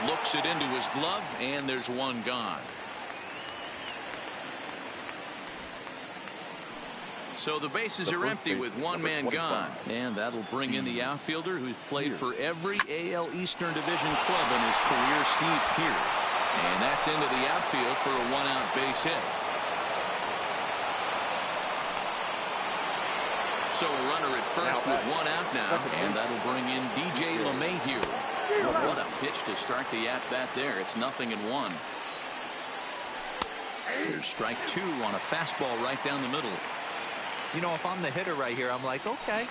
Looks it into his glove, and there's 1 gone. So the bases are empty with 1 man gone. And that'll bring in the outfielder who's played for every AL Eastern Division club in his career, Steve Pearce. And that's into the outfield for a 1-out base hit. So a runner at first with 1 out now. And that'll bring in DJ LeMahieu. What a pitch to start the at-bat there. It's 0-1. Here's strike 2 on a fastball right down the middle. You know, if I'm the hitter right here, I'm like, okay,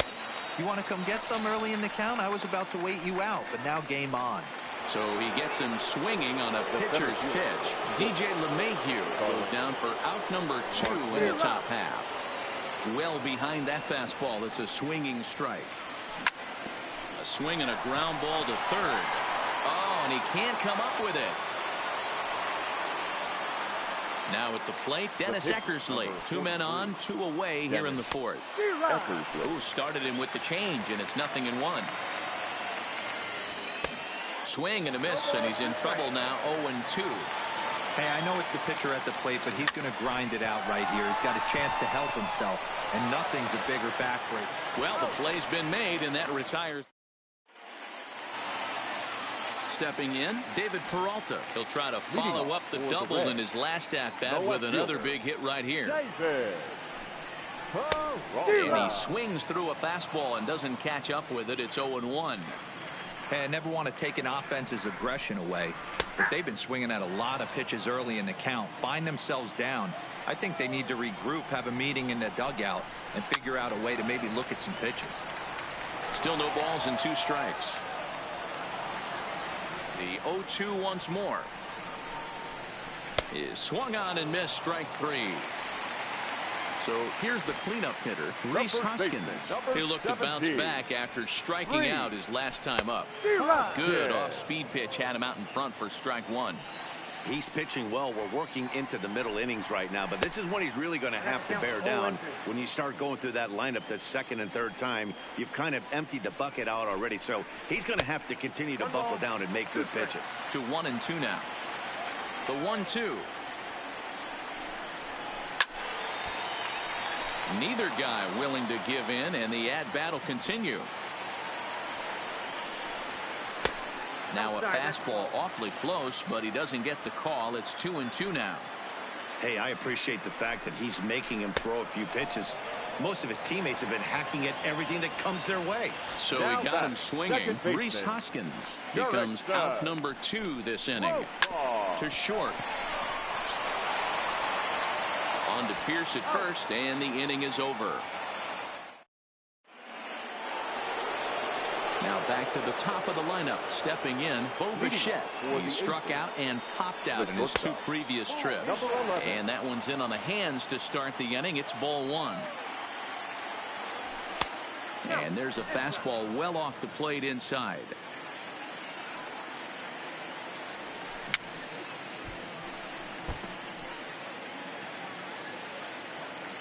you want to come get some early in the count? I was about to wait you out, but now game on. So he gets him swinging on a pitcher's pitch. DJ LeMahieu goes down for out number 2 in the top half. Well behind that fastball. It's a swinging strike. A swing and a ground ball to third. Oh, and he can't come up with it. Now at the plate, Dennis Eckersley. 2 men on, 2 away here in the 4th. Oh, started him with the change, and it's 0-1. Swing and a miss, and he's in trouble now, 0-2. Hey, I know it's the pitcher at the plate, but he's going to grind it out right here. He's got a chance to help himself, and nothing's a bigger backbreaker. Well, the play's been made, and that retires. Stepping in, David Peralta. He'll try to follow up the double in his last at-bat with another big hit right here. And he swings through a fastball and doesn't catch up with it. It's 0-1. Hey, I never want to take an offense's aggression away, but they've been swinging at a lot of pitches early in the count. Find themselves down. I think they need to regroup, have a meeting in the dugout, and figure out a way to maybe look at some pitches. Still no balls and 2 strikes. The 0-2 once more. Is swung on and missed, strike 3. So here's the cleanup hitter, Rhys Hoskins. He looked to bounce back after striking out his last time up. Good off-speed pitch had him out in front for strike 1. He's pitching well. We're working into the middle innings right now, but this is when he's really going to have to bear down. When you start going through that lineup the second and third time, you've kind of emptied the bucket out already. So he's going to have to continue to buckle down and make good pitches. To 1-2 now. The 1-2. Neither guy willing to give in, and the at-bat will continue. Now a fastball awfully close, but he doesn't get the call. It's 2-2 now. Hey, I appreciate the fact that he's making him throw a few pitches. Most of his teammates have been hacking at everything that comes their way. So he got him swinging. Rhys Hoskins becomes out number 2 this inning. To short. On to Pierce at first, and the inning is over. Now back to the top of the lineup. Stepping in, Bo Bichette. He struck out and popped out in his 2 previous trips. And that one's in on the hands to start the inning. It's ball 1. And there's a fastball well off the plate inside.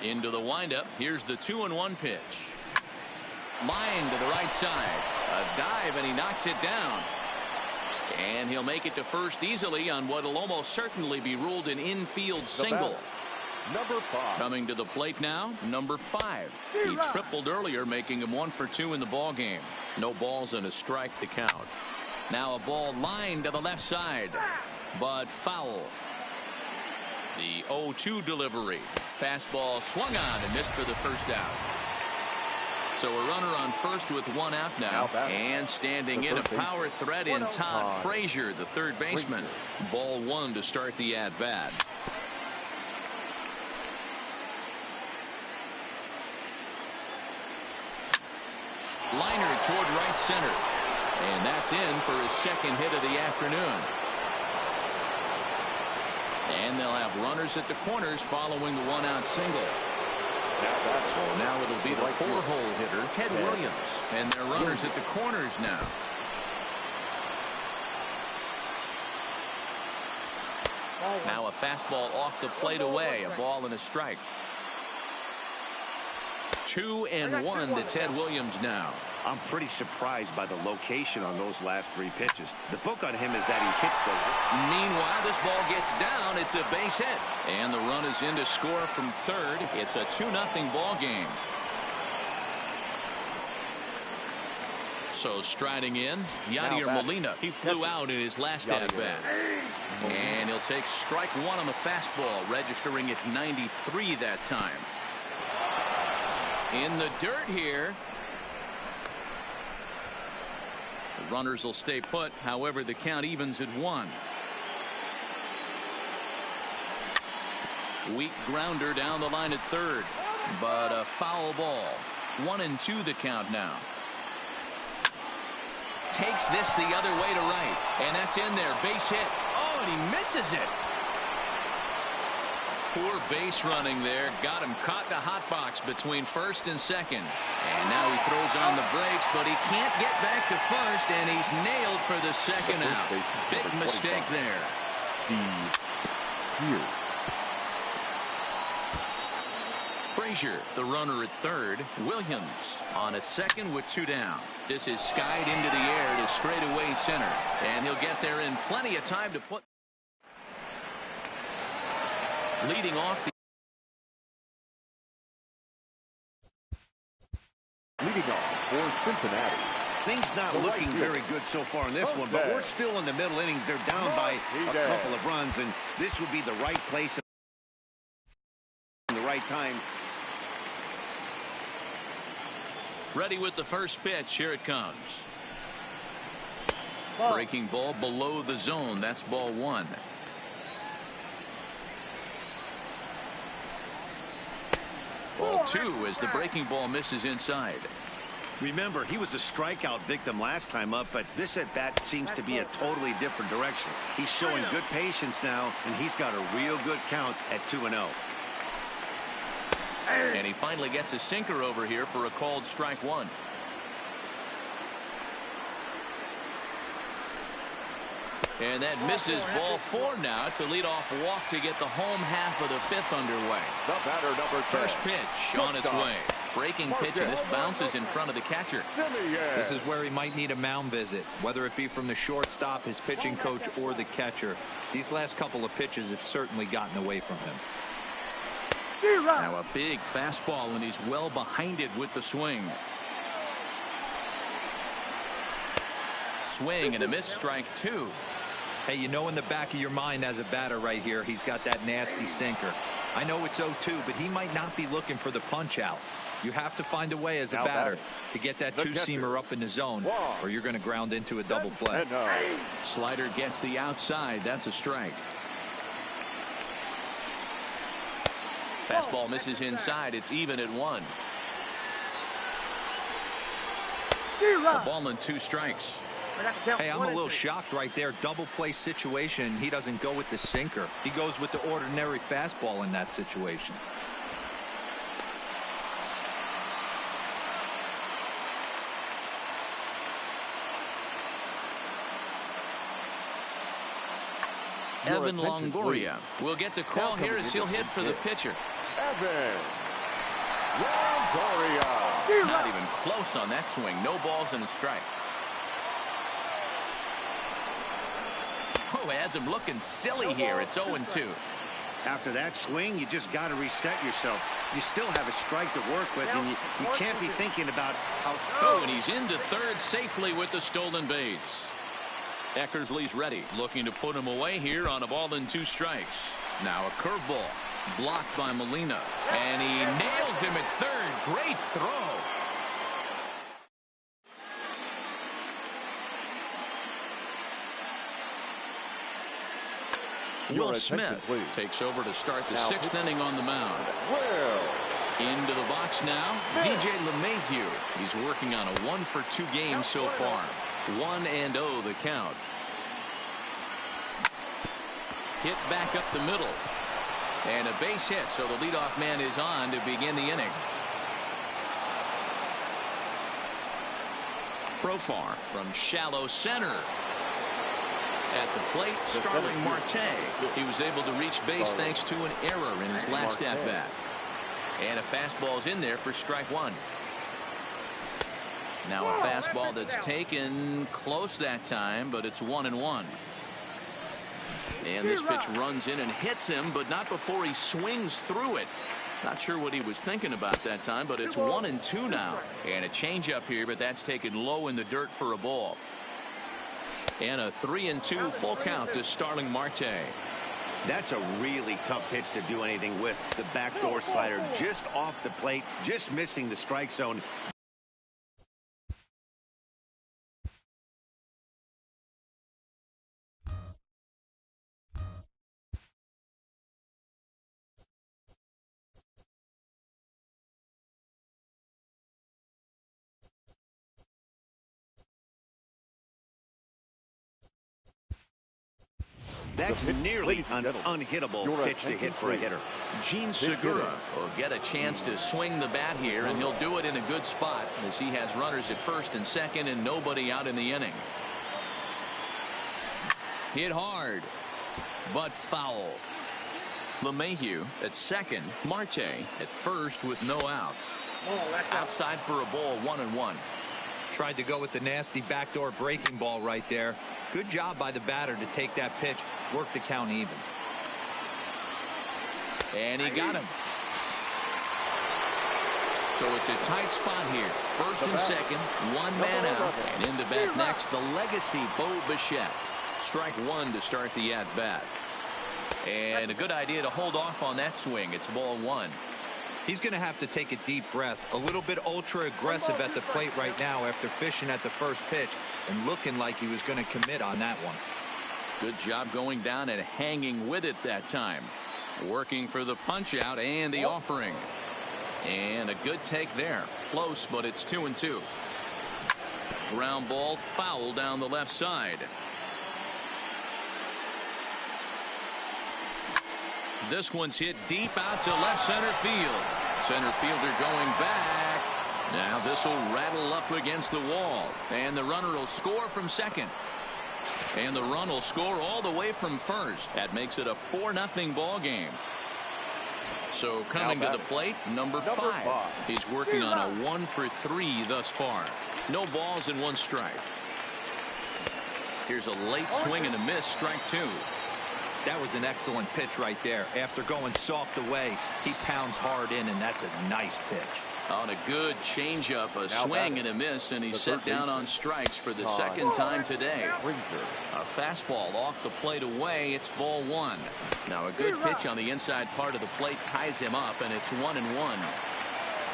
Into the windup. Here's the 2-1 pitch. Line to the right side. A dive, and he knocks it down. And he'll make it to first easily on what will almost certainly be ruled an infield single. Number 5. Coming to the plate now, number 5. He tripled earlier, making him 1 for 2 in the ball game. No balls and a strike to count. Now a ball lined to the left side, but foul. The 0-2 delivery. Fastball swung on and missed for the first out. So a runner on first with 1 out now. And standing in a power threat in Todd Frazier, the third baseman. Ball 1 to start the at-bat. Liner toward right center. And that's in for his second hit of the afternoon. And they'll have runners at the corners following the 1-out single. So now it'll be the 4-hole hitter, Ted Williams. And they're runners at the corners now. Now a fastball off the plate away. A ball and a strike. 2-1 to Ted Williams now. I'm pretty surprised by the location on those last 3 pitches. The book on him is that he hits the... Meanwhile, this ball gets down. It's a base hit. And the run is in to score from third. It's a 2-0 ball game. So striding in, Yadier Molina. He flew out in his last at-bat. And he'll take strike 1 on the fastball, registering at 93 that time. In the dirt here. The runners will stay put. However, the count evens at 1. Weak grounder down the line at third, but a foul ball. 1-2 the count now. Takes this the other way to right, and that's in there. Base hit. Oh, and he misses it. Poor base running there. Got him caught in a hot box between first and second. And now he throws on the brakes, but he can't get back to first, and he's nailed for the second out. Big mistake there. Frazier, the runner at third. Williams on at second with 2 down. This is skied into the air to straightaway center. And he'll get there in plenty of time to put... Leading off for Cincinnati. Things not looking very good so far in this one, but we're still in the middle innings. They're down by a couple of runs, and this would be the right place at the right time. Ready with the first pitch. Here it comes. Breaking ball below the zone. That's ball 1. Ball 2 as the breaking ball misses inside. Remember, he was a strikeout victim last time up, but this at-bat seems to be a totally different direction. He's showing good patience now, and he's got a real good count at 2-0. And he finally gets a sinker over here for a called strike one. And that misses ball four now. It's a leadoff walk to get the home half of the fifth underway. The batter, number 10. First pitch on its way. Breaking pitch, and this bounces in front of the catcher. This is where he might need a mound visit, whether it be from the shortstop, his pitching coach, or the catcher. These last couple of pitches have certainly gotten away from him. Now a big fastball, and he's well behind it with the swing. Swing and a miss, strike two. Hey, you know in the back of your mind as a batter right here, he's got that nasty sinker. I know it's 0-2, but he might not be looking for the punch out. You have to find a way as a batter to get that two-seamer up in the zone, or you're going to ground into a double play. Slider gets the outside. That's a strike. Fastball misses inside. It's even at 1. A ball and 2 strikes. Hey, I'm a little shocked right there. Double play situation. He doesn't go with the sinker. He goes with the ordinary fastball in that situation. Evan Longoria will get the call here as he'll hit for the pitcher. Evan Longoria. Not even close on that swing. No balls and a strike. Oh, has him looking silly here. It's 0-2. After that swing, you just got to reset yourself. You still have a strike to work with, and you can't be thinking about how... Oh, and he's into third safely with the stolen base. Eckersley's ready, looking to put him away here on a ball and 2 strikes. Now a curveball, blocked by Molina, and he nails him at third. Great throw. Will Smith takes over to start the 6th inning on the mound. Into the box now, DJ LeMahieu. He's working on a 1-for-2 game so far. 1-0 the count. Hit back up the middle. And a base hit, so the leadoff man is on to begin the inning. Profar from shallow center. At the plate, Starling Marte. He was able to reach base thanks to an error in his last at-bat. And a fastball's in there for strike 1. Now a fastball that's taken close that time, but it's 1-1. And this pitch runs in and hits him, but not before he swings through it. Not sure what he was thinking about that time, but it's 1-2 now. And a changeup here, but that's taken low in the dirt for a ball. And a 3-2 full count to Starling Marte. That's a really tough pitch to do anything with. The backdoor slider just off the plate, just missing the strike zone. That's nearly an unhittable pitch to hit for a hitter. Gene Segura will get a chance to swing the bat here, and he'll do it in a good spot as he has runners at first and second and nobody out in the inning. Hit hard, but foul. LeMahieu at second, Marte at first with no outs. Outside for a ball, 1-1. Tried to go with the nasty backdoor breaking ball right there. Good job by the batter to take that pitch, work the count even. And he got him. So it's a tight spot here. First and second, 1 man out. And into bat next, the legacy Bo Bichette. Strike 1 to start the at-bat. And a good idea to hold off on that swing. It's ball 1. He's going to have to take a deep breath. A little bit ultra aggressive at the plate right now after fishing at the first pitch and looking like he was going to commit on that one. Good job going down and hanging with it that time. Working for the punch out and the offering. And a good take there. Close, but it's 2-2. ground ball foul down the left side. This one's hit deep out to left center field. Center fielder going back. Now this will rattle up against the wall. And the runner will score from second. And the run will score all the way from first. That makes it a 4-0 ball game. So coming to the plate, number 5. He's working on a 1 for 3 thus far. No balls and 1 strike. Here's a late swing and a miss, strike 2. That was an excellent pitch right there. After going soft away, he pounds hard in, and that's a nice pitch. On a good changeup, a swing and a miss, and he's set down on strikes for the second time today. A fastball off the plate away. It's ball 1. Now a good pitch on the inside part of the plate ties him up, and it's 1-1.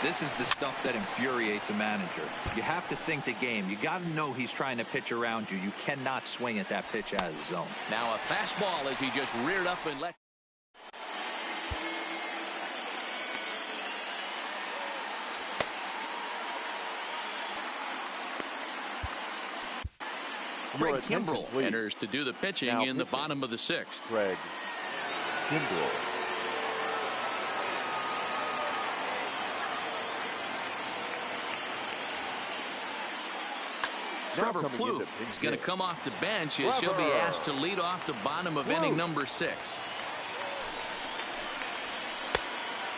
This is the stuff that infuriates a manager. You have to think the game. You got to know he's trying to pitch around you. You cannot swing at that pitch out of the zone. Now a fastball as he just reared up and let. Craig Kimbrell enters to do the pitching in the bottom of the 6th. Craig Kimbrell. Trevor Plouffe is going to come off the bench as he'll be asked to lead off the bottom of inning number 6.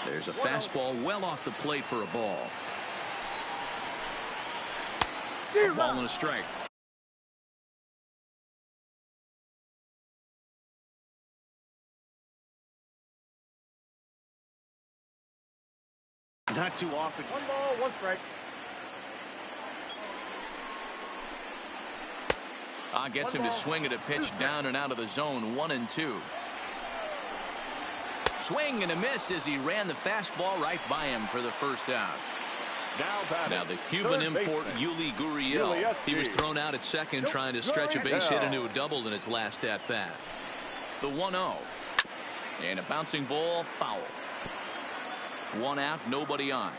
There's a fastball well off the plate for a ball. A ball and a strike. Not too often. 1 ball, 1 strike. Gets him to swing at a pitch down and out of the zone. 1-2. Swing and a miss as he ran the fastball right by him for the first out. Now the Cuban import Yuli Gurriel. He was thrown out at second trying to stretch a base hit into a double in his last at bat. The 1-0. And a bouncing ball foul. 1 out, nobody on.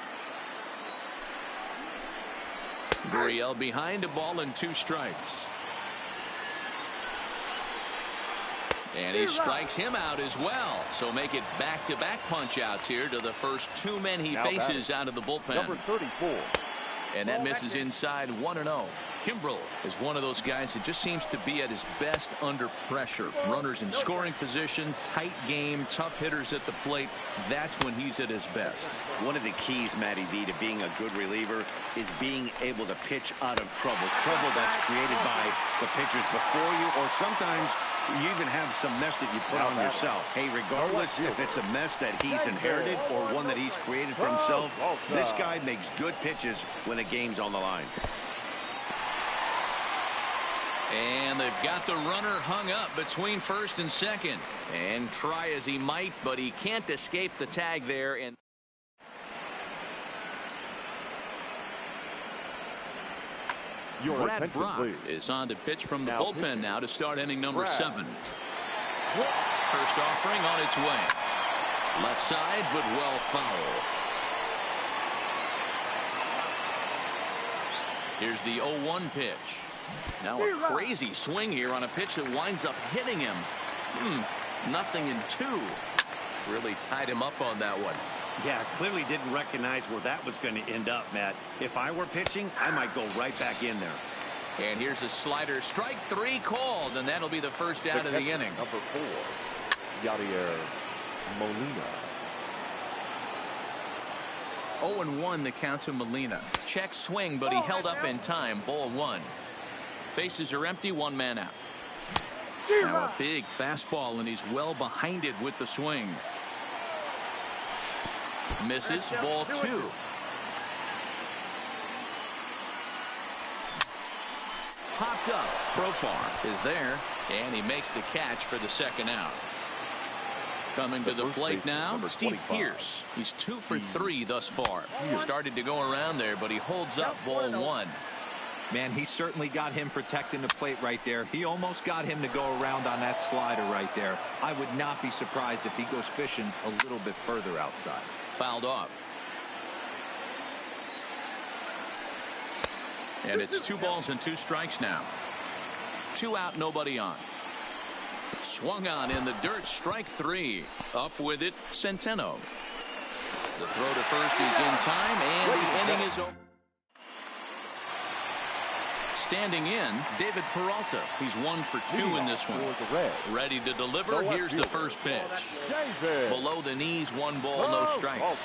Gurriel behind a ball and 2 strikes. And he strikes him out as well. So make it back-to-back punch-outs here to the first 2 men he faces out of the bullpen. Number 34. And that misses inside. 1-0. Kimbrell is one of those guys that just seems to be at his best under pressure. Runners in scoring position, tight game, tough hitters at the plate. That's when he's at his best. One of the keys, Matty V, to being a good reliever is being able to pitch out of trouble. Trouble that's created by the pitchers before you, or sometimes you even have some mess that you put on yourself. Hey, regardless if it's a mess that he's inherited or one that he's created for himself, this guy makes good pitches when a game's on the line. And they've got the runner hung up between first and second. And try as he might, but he can't escape the tag there. And Brad Brock is on to pitch from the bullpen now to start inning number 7. First offering on its way. Left side, but well foul. Here's the 0-1 pitch. Now a crazy swing here on a pitch that winds up hitting him. 0-2. Really tied him up on that one. Yeah, clearly didn't recognize where that was going to end up, Matt. If I were pitching, I might go right back in there. And here's a slider. Strike 3 called, and that'll be the first out of the inning. Number 4, Yadier Molina. 0-1 the count to Molina. Check swing, but he held up in time. Ball 1. Bases are empty, 1 man out. Now a big fastball, and he's well behind it with the swing. Misses. Ball 2. Popped up. Profar is there, and he makes the catch for the second out. Coming to the plate now, Steve Pearce. He's 2 for 3 thus far. Started to go around there, but he holds up. Ball 1. Man, he certainly got him protecting the plate right there. He almost got him to go around on that slider right there. I would not be surprised if he goes fishing a little bit further outside. Fouled off. And it's 2 balls and 2 strikes now. 2 out, nobody on. Swung on in the dirt, strike 3. Up with it, Centeno. The throw to first is in time, and the inning is over. Standing in, David Peralta. He's 1 for 2 in this one. Ready to deliver. Here's the first pitch. Below the knees, 1 ball, no strikes.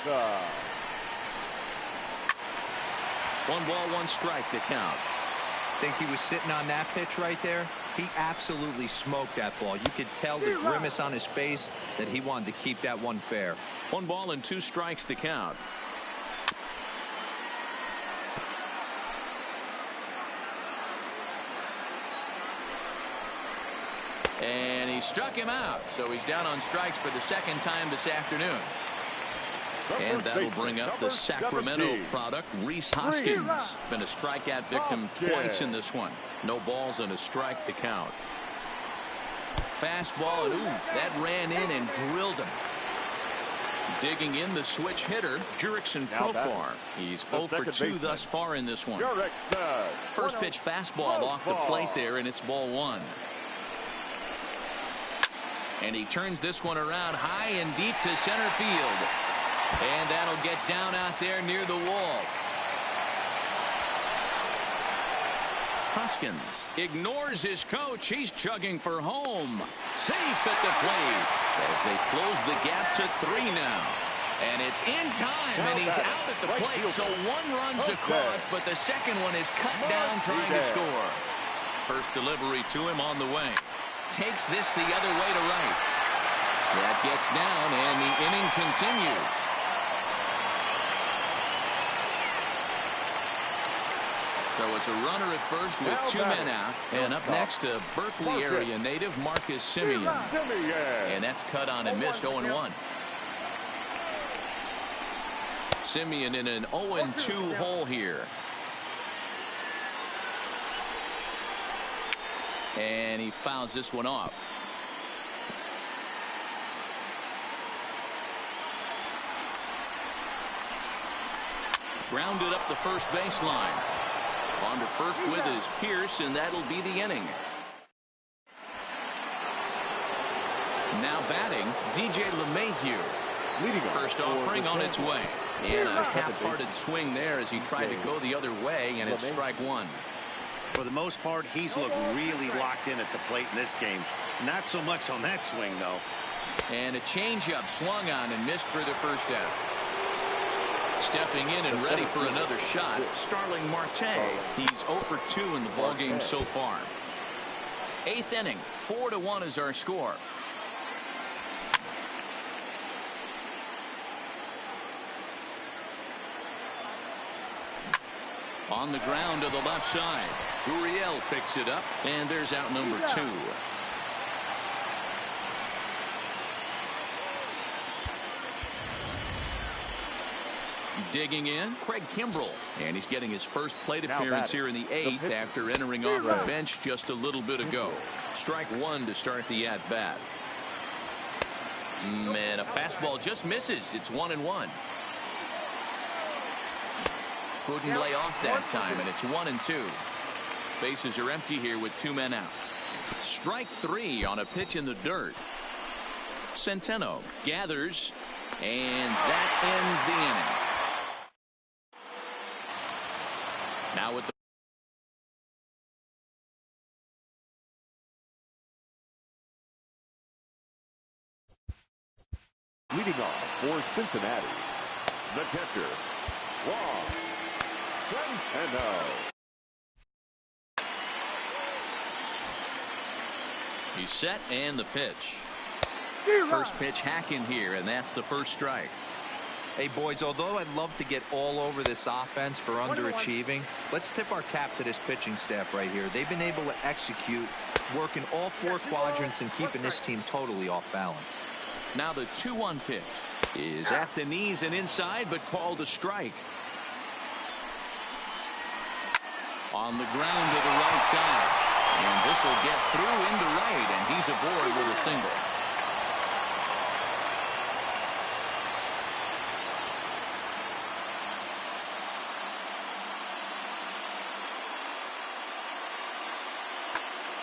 1 ball, 1 strike to count. Think he was sitting on that pitch right there? He absolutely smoked that ball. You could tell the grimace on his face that he wanted to keep that one fair. 1 ball and 2 strikes to count. And he struck him out, so he's down on strikes for the 2nd time this afternoon. And that'll bring up the Sacramento product, Rhys Hoskins. Been a strikeout victim twice in this one. No balls and a strike to count. Fastball, and ooh, that ran in and drilled him. Digging in the switch hitter, Jurickson Profar. He's 0 for 2 thus far in this one. First pitch fastball off the plate there, and it's ball 1. And he turns this one around high and deep to center field. And that'll get down out there near the wall. Hoskins ignores his coach. He's chugging for home. Safe at the plate as they close the gap to 3 now. And it's in time, and he's out at the plate. So 1 run's across, but the second one is cut down trying to score. First delivery to him on the way. Takes this the other way to right. That gets down, and the inning continues. So it's a runner at first with 2 men out. And up next, a Berkeley area native, Marcus Semien. And that's cut on and missed, 0-1. Semien in an 0-2 hole here. And he fouls this one off. Grounded up the first baseline. On to first with is Pierce, and that'll be the inning. Now batting, DJ LeMahieu. First offering on its way. And a half-hearted swing there as he tried to go the other way, and it's strike 1. For the most part, he's looked really locked in at the plate in this game. Not so much on that swing, though. And a changeup swung on and missed for the first out. Stepping in and ready for another shot, Starling Marte. He's 0 for 2 in the ballgame so far. 8th inning, 4-1 is our score. On the ground to the left side. Uriel picks it up, and there's out number 2. Digging in, Craig Kimbrell. And he's getting his first plate appearance here in the 8th after entering off the bench just a little bit ago. Strike 1 to start the at-bat. And a fastball just misses. It's 1-1. Couldn't lay off that time, and it's 1-2. Bases are empty here with 2 men out. Strike 3 on a pitch in the dirt. Centeno gathers, and that ends the inning. Now with the leading off for Cincinnati, the catcher, Juan Centeno. He's set, and the pitch. First pitch hacking here, and that's the first strike. Hey, boys, although I'd love to get all over this offense for underachieving, let's tip our cap to this pitching staff right here. They've been able to execute, working all 4 quadrants and keeping this team totally off balance. Now the 2-1 pitch is at the knees and inside, but called a strike. On the ground to the right side. And this will get through into right, and he's aboard with a single.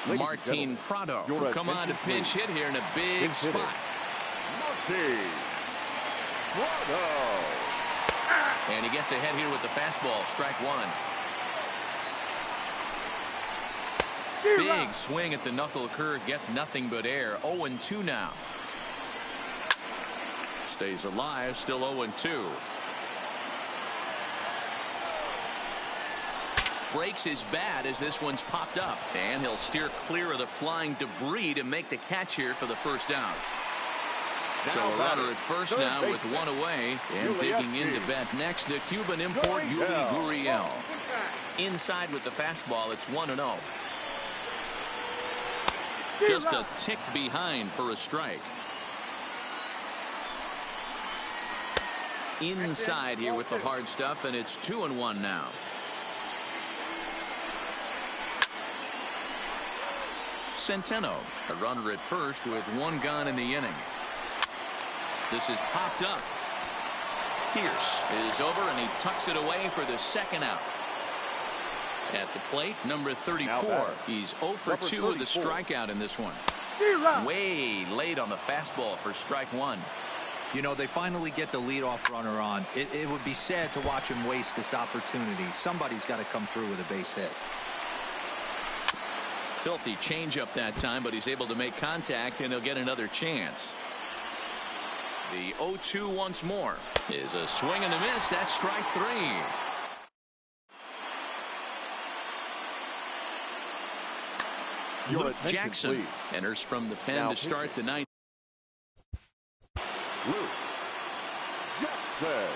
Martin Prado will come on to pinch hit here in a big spot. Martin Prado. And he gets ahead here with the fastball. Strike one. Big swing at the knuckle curve. Gets nothing but air. 0-2 now. Stays alive. Still 0-2. Breaks his bat as this one's popped up. And he'll steer clear of the flying debris to make the catch here for the first down. So a runner at first now with one away. And digging in to bat next, the Cuban import Yuli Gurriel. Inside with the fastball, it's 1-0. Just a tick behind for a strike. Inside here with the hard stuff, and it's 2-1 now. Centeno, a runner at first with one gone in the inning. This is popped up. Pierce is over, and he tucks it away for the second out. At the plate, number 34. He's 0 for 2 with a strikeout in this one. Way late on the fastball for strike one. You know, they finally get the leadoff runner on. It would be sad to watch him waste this opportunity. Somebody's got to come through with a base hit. Filthy changeup that time, but he's able to make contact, and he'll get another chance. The 0-2 once more is a swing and a miss. That's strike three. Luke Jackson enters from the pen to start the ninth. Luke Jackson.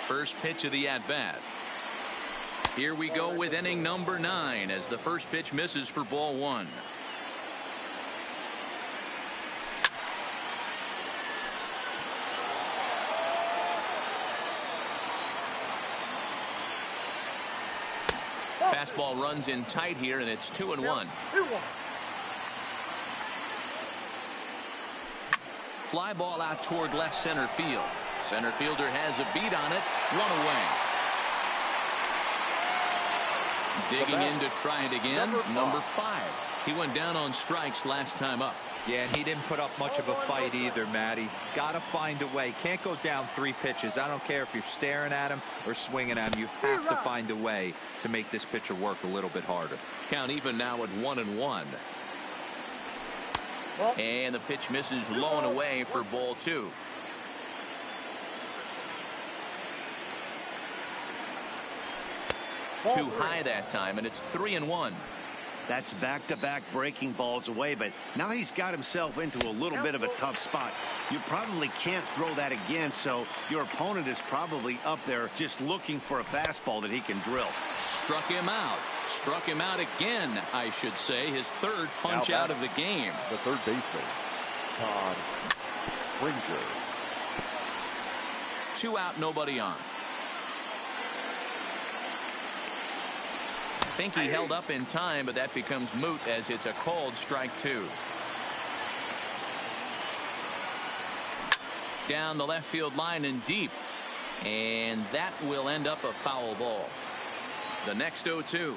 First pitch of the at-bat. Here we go with inning number 9 as the first pitch misses for ball one. Fastball runs in tight here, and it's 2-1. Fly ball out toward left center field. Center fielder has a beat on it. One away. Digging in to try it again. Number 5. He went down on strikes last time up. Yeah, and he didn't put up much of a fight either, Matty. Got to find a way. Can't go down 3 pitches. I don't care if you're staring at him or swinging at him. You have to find a way to make this pitcher work a little bit harder. Count even now at 1-1. And the pitch misses low and away for ball 2. Too high that time, and it's 3-1. That's back-to-back breaking balls away, but now he's got himself into a little bit of a tough spot. You probably can't throw that again, so your opponent is probably up there just looking for a fastball that he can drill. Struck him out. Struck him out again, I should say. His third punch out of the game. The third baseman, Todd Frazier. 2 out, nobody on. I think he held up in time, but that becomes moot as it's a called strike 2. Down the left field line and deep, and that will end up a foul ball. The next 0-2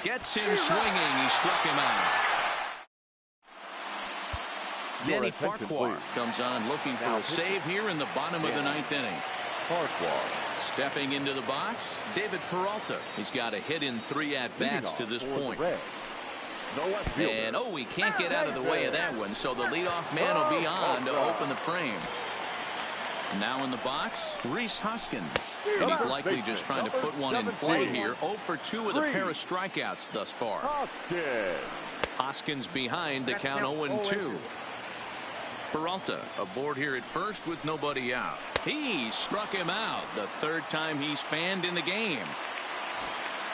gets him swinging. He struck him out. Danny Farquhar comes on looking for a save here in the bottom of the 9th inning. Farquhar. Stepping into the box, David Peralta. He's got a hit in 3 at-bats to this point. And, he can't get out of the way of that one, so the leadoff man will be on to open the frame. Now in the box, Rhys Hoskins. And he's likely just trying to put one in play here. 0 for 2 with a pair of strikeouts thus far. Hoskins behind to count 0-2. Peralta aboard here at first with nobody out. He struck him out the 3rd time he's fanned in the game.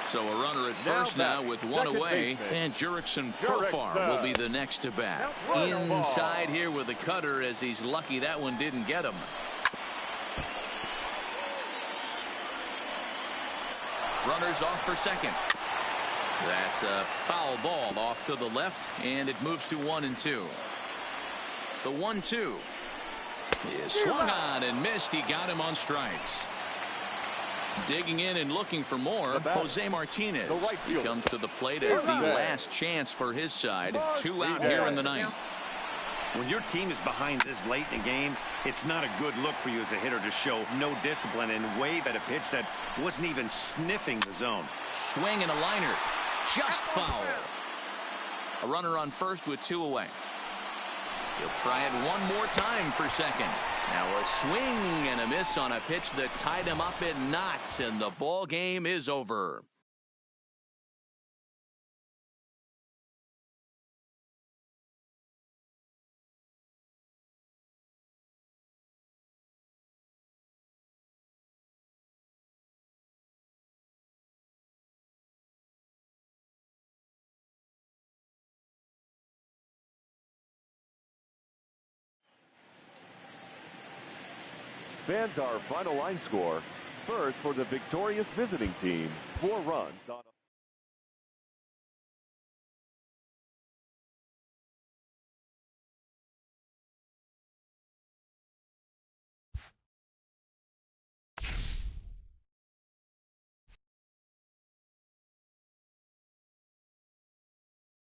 So a runner at first now with one away, and Jurickson Profar will be the next to bat. Inside here with a cutter, as he's lucky that one didn't get him. Runners off for second. That's a foul ball off to the left, and it moves to 1-2. The 1-2 is swung on and missed. He got him on strikes. Digging in and looking for more, Jose Martinez. He comes to the plate as the last chance for his side. 2 out here in the ninth. When your team is behind this late in the game, it's not a good look for you as a hitter to show no discipline and wave at a pitch that wasn't even sniffing the zone. Swing and a liner. Just foul. A runner on first with 2 away. He'll try it one more time for second. Now a swing and a miss on a pitch that tied him up in knots, and the ball game is over. Fans, our final line score. First, for the victorious visiting team, 4 runs on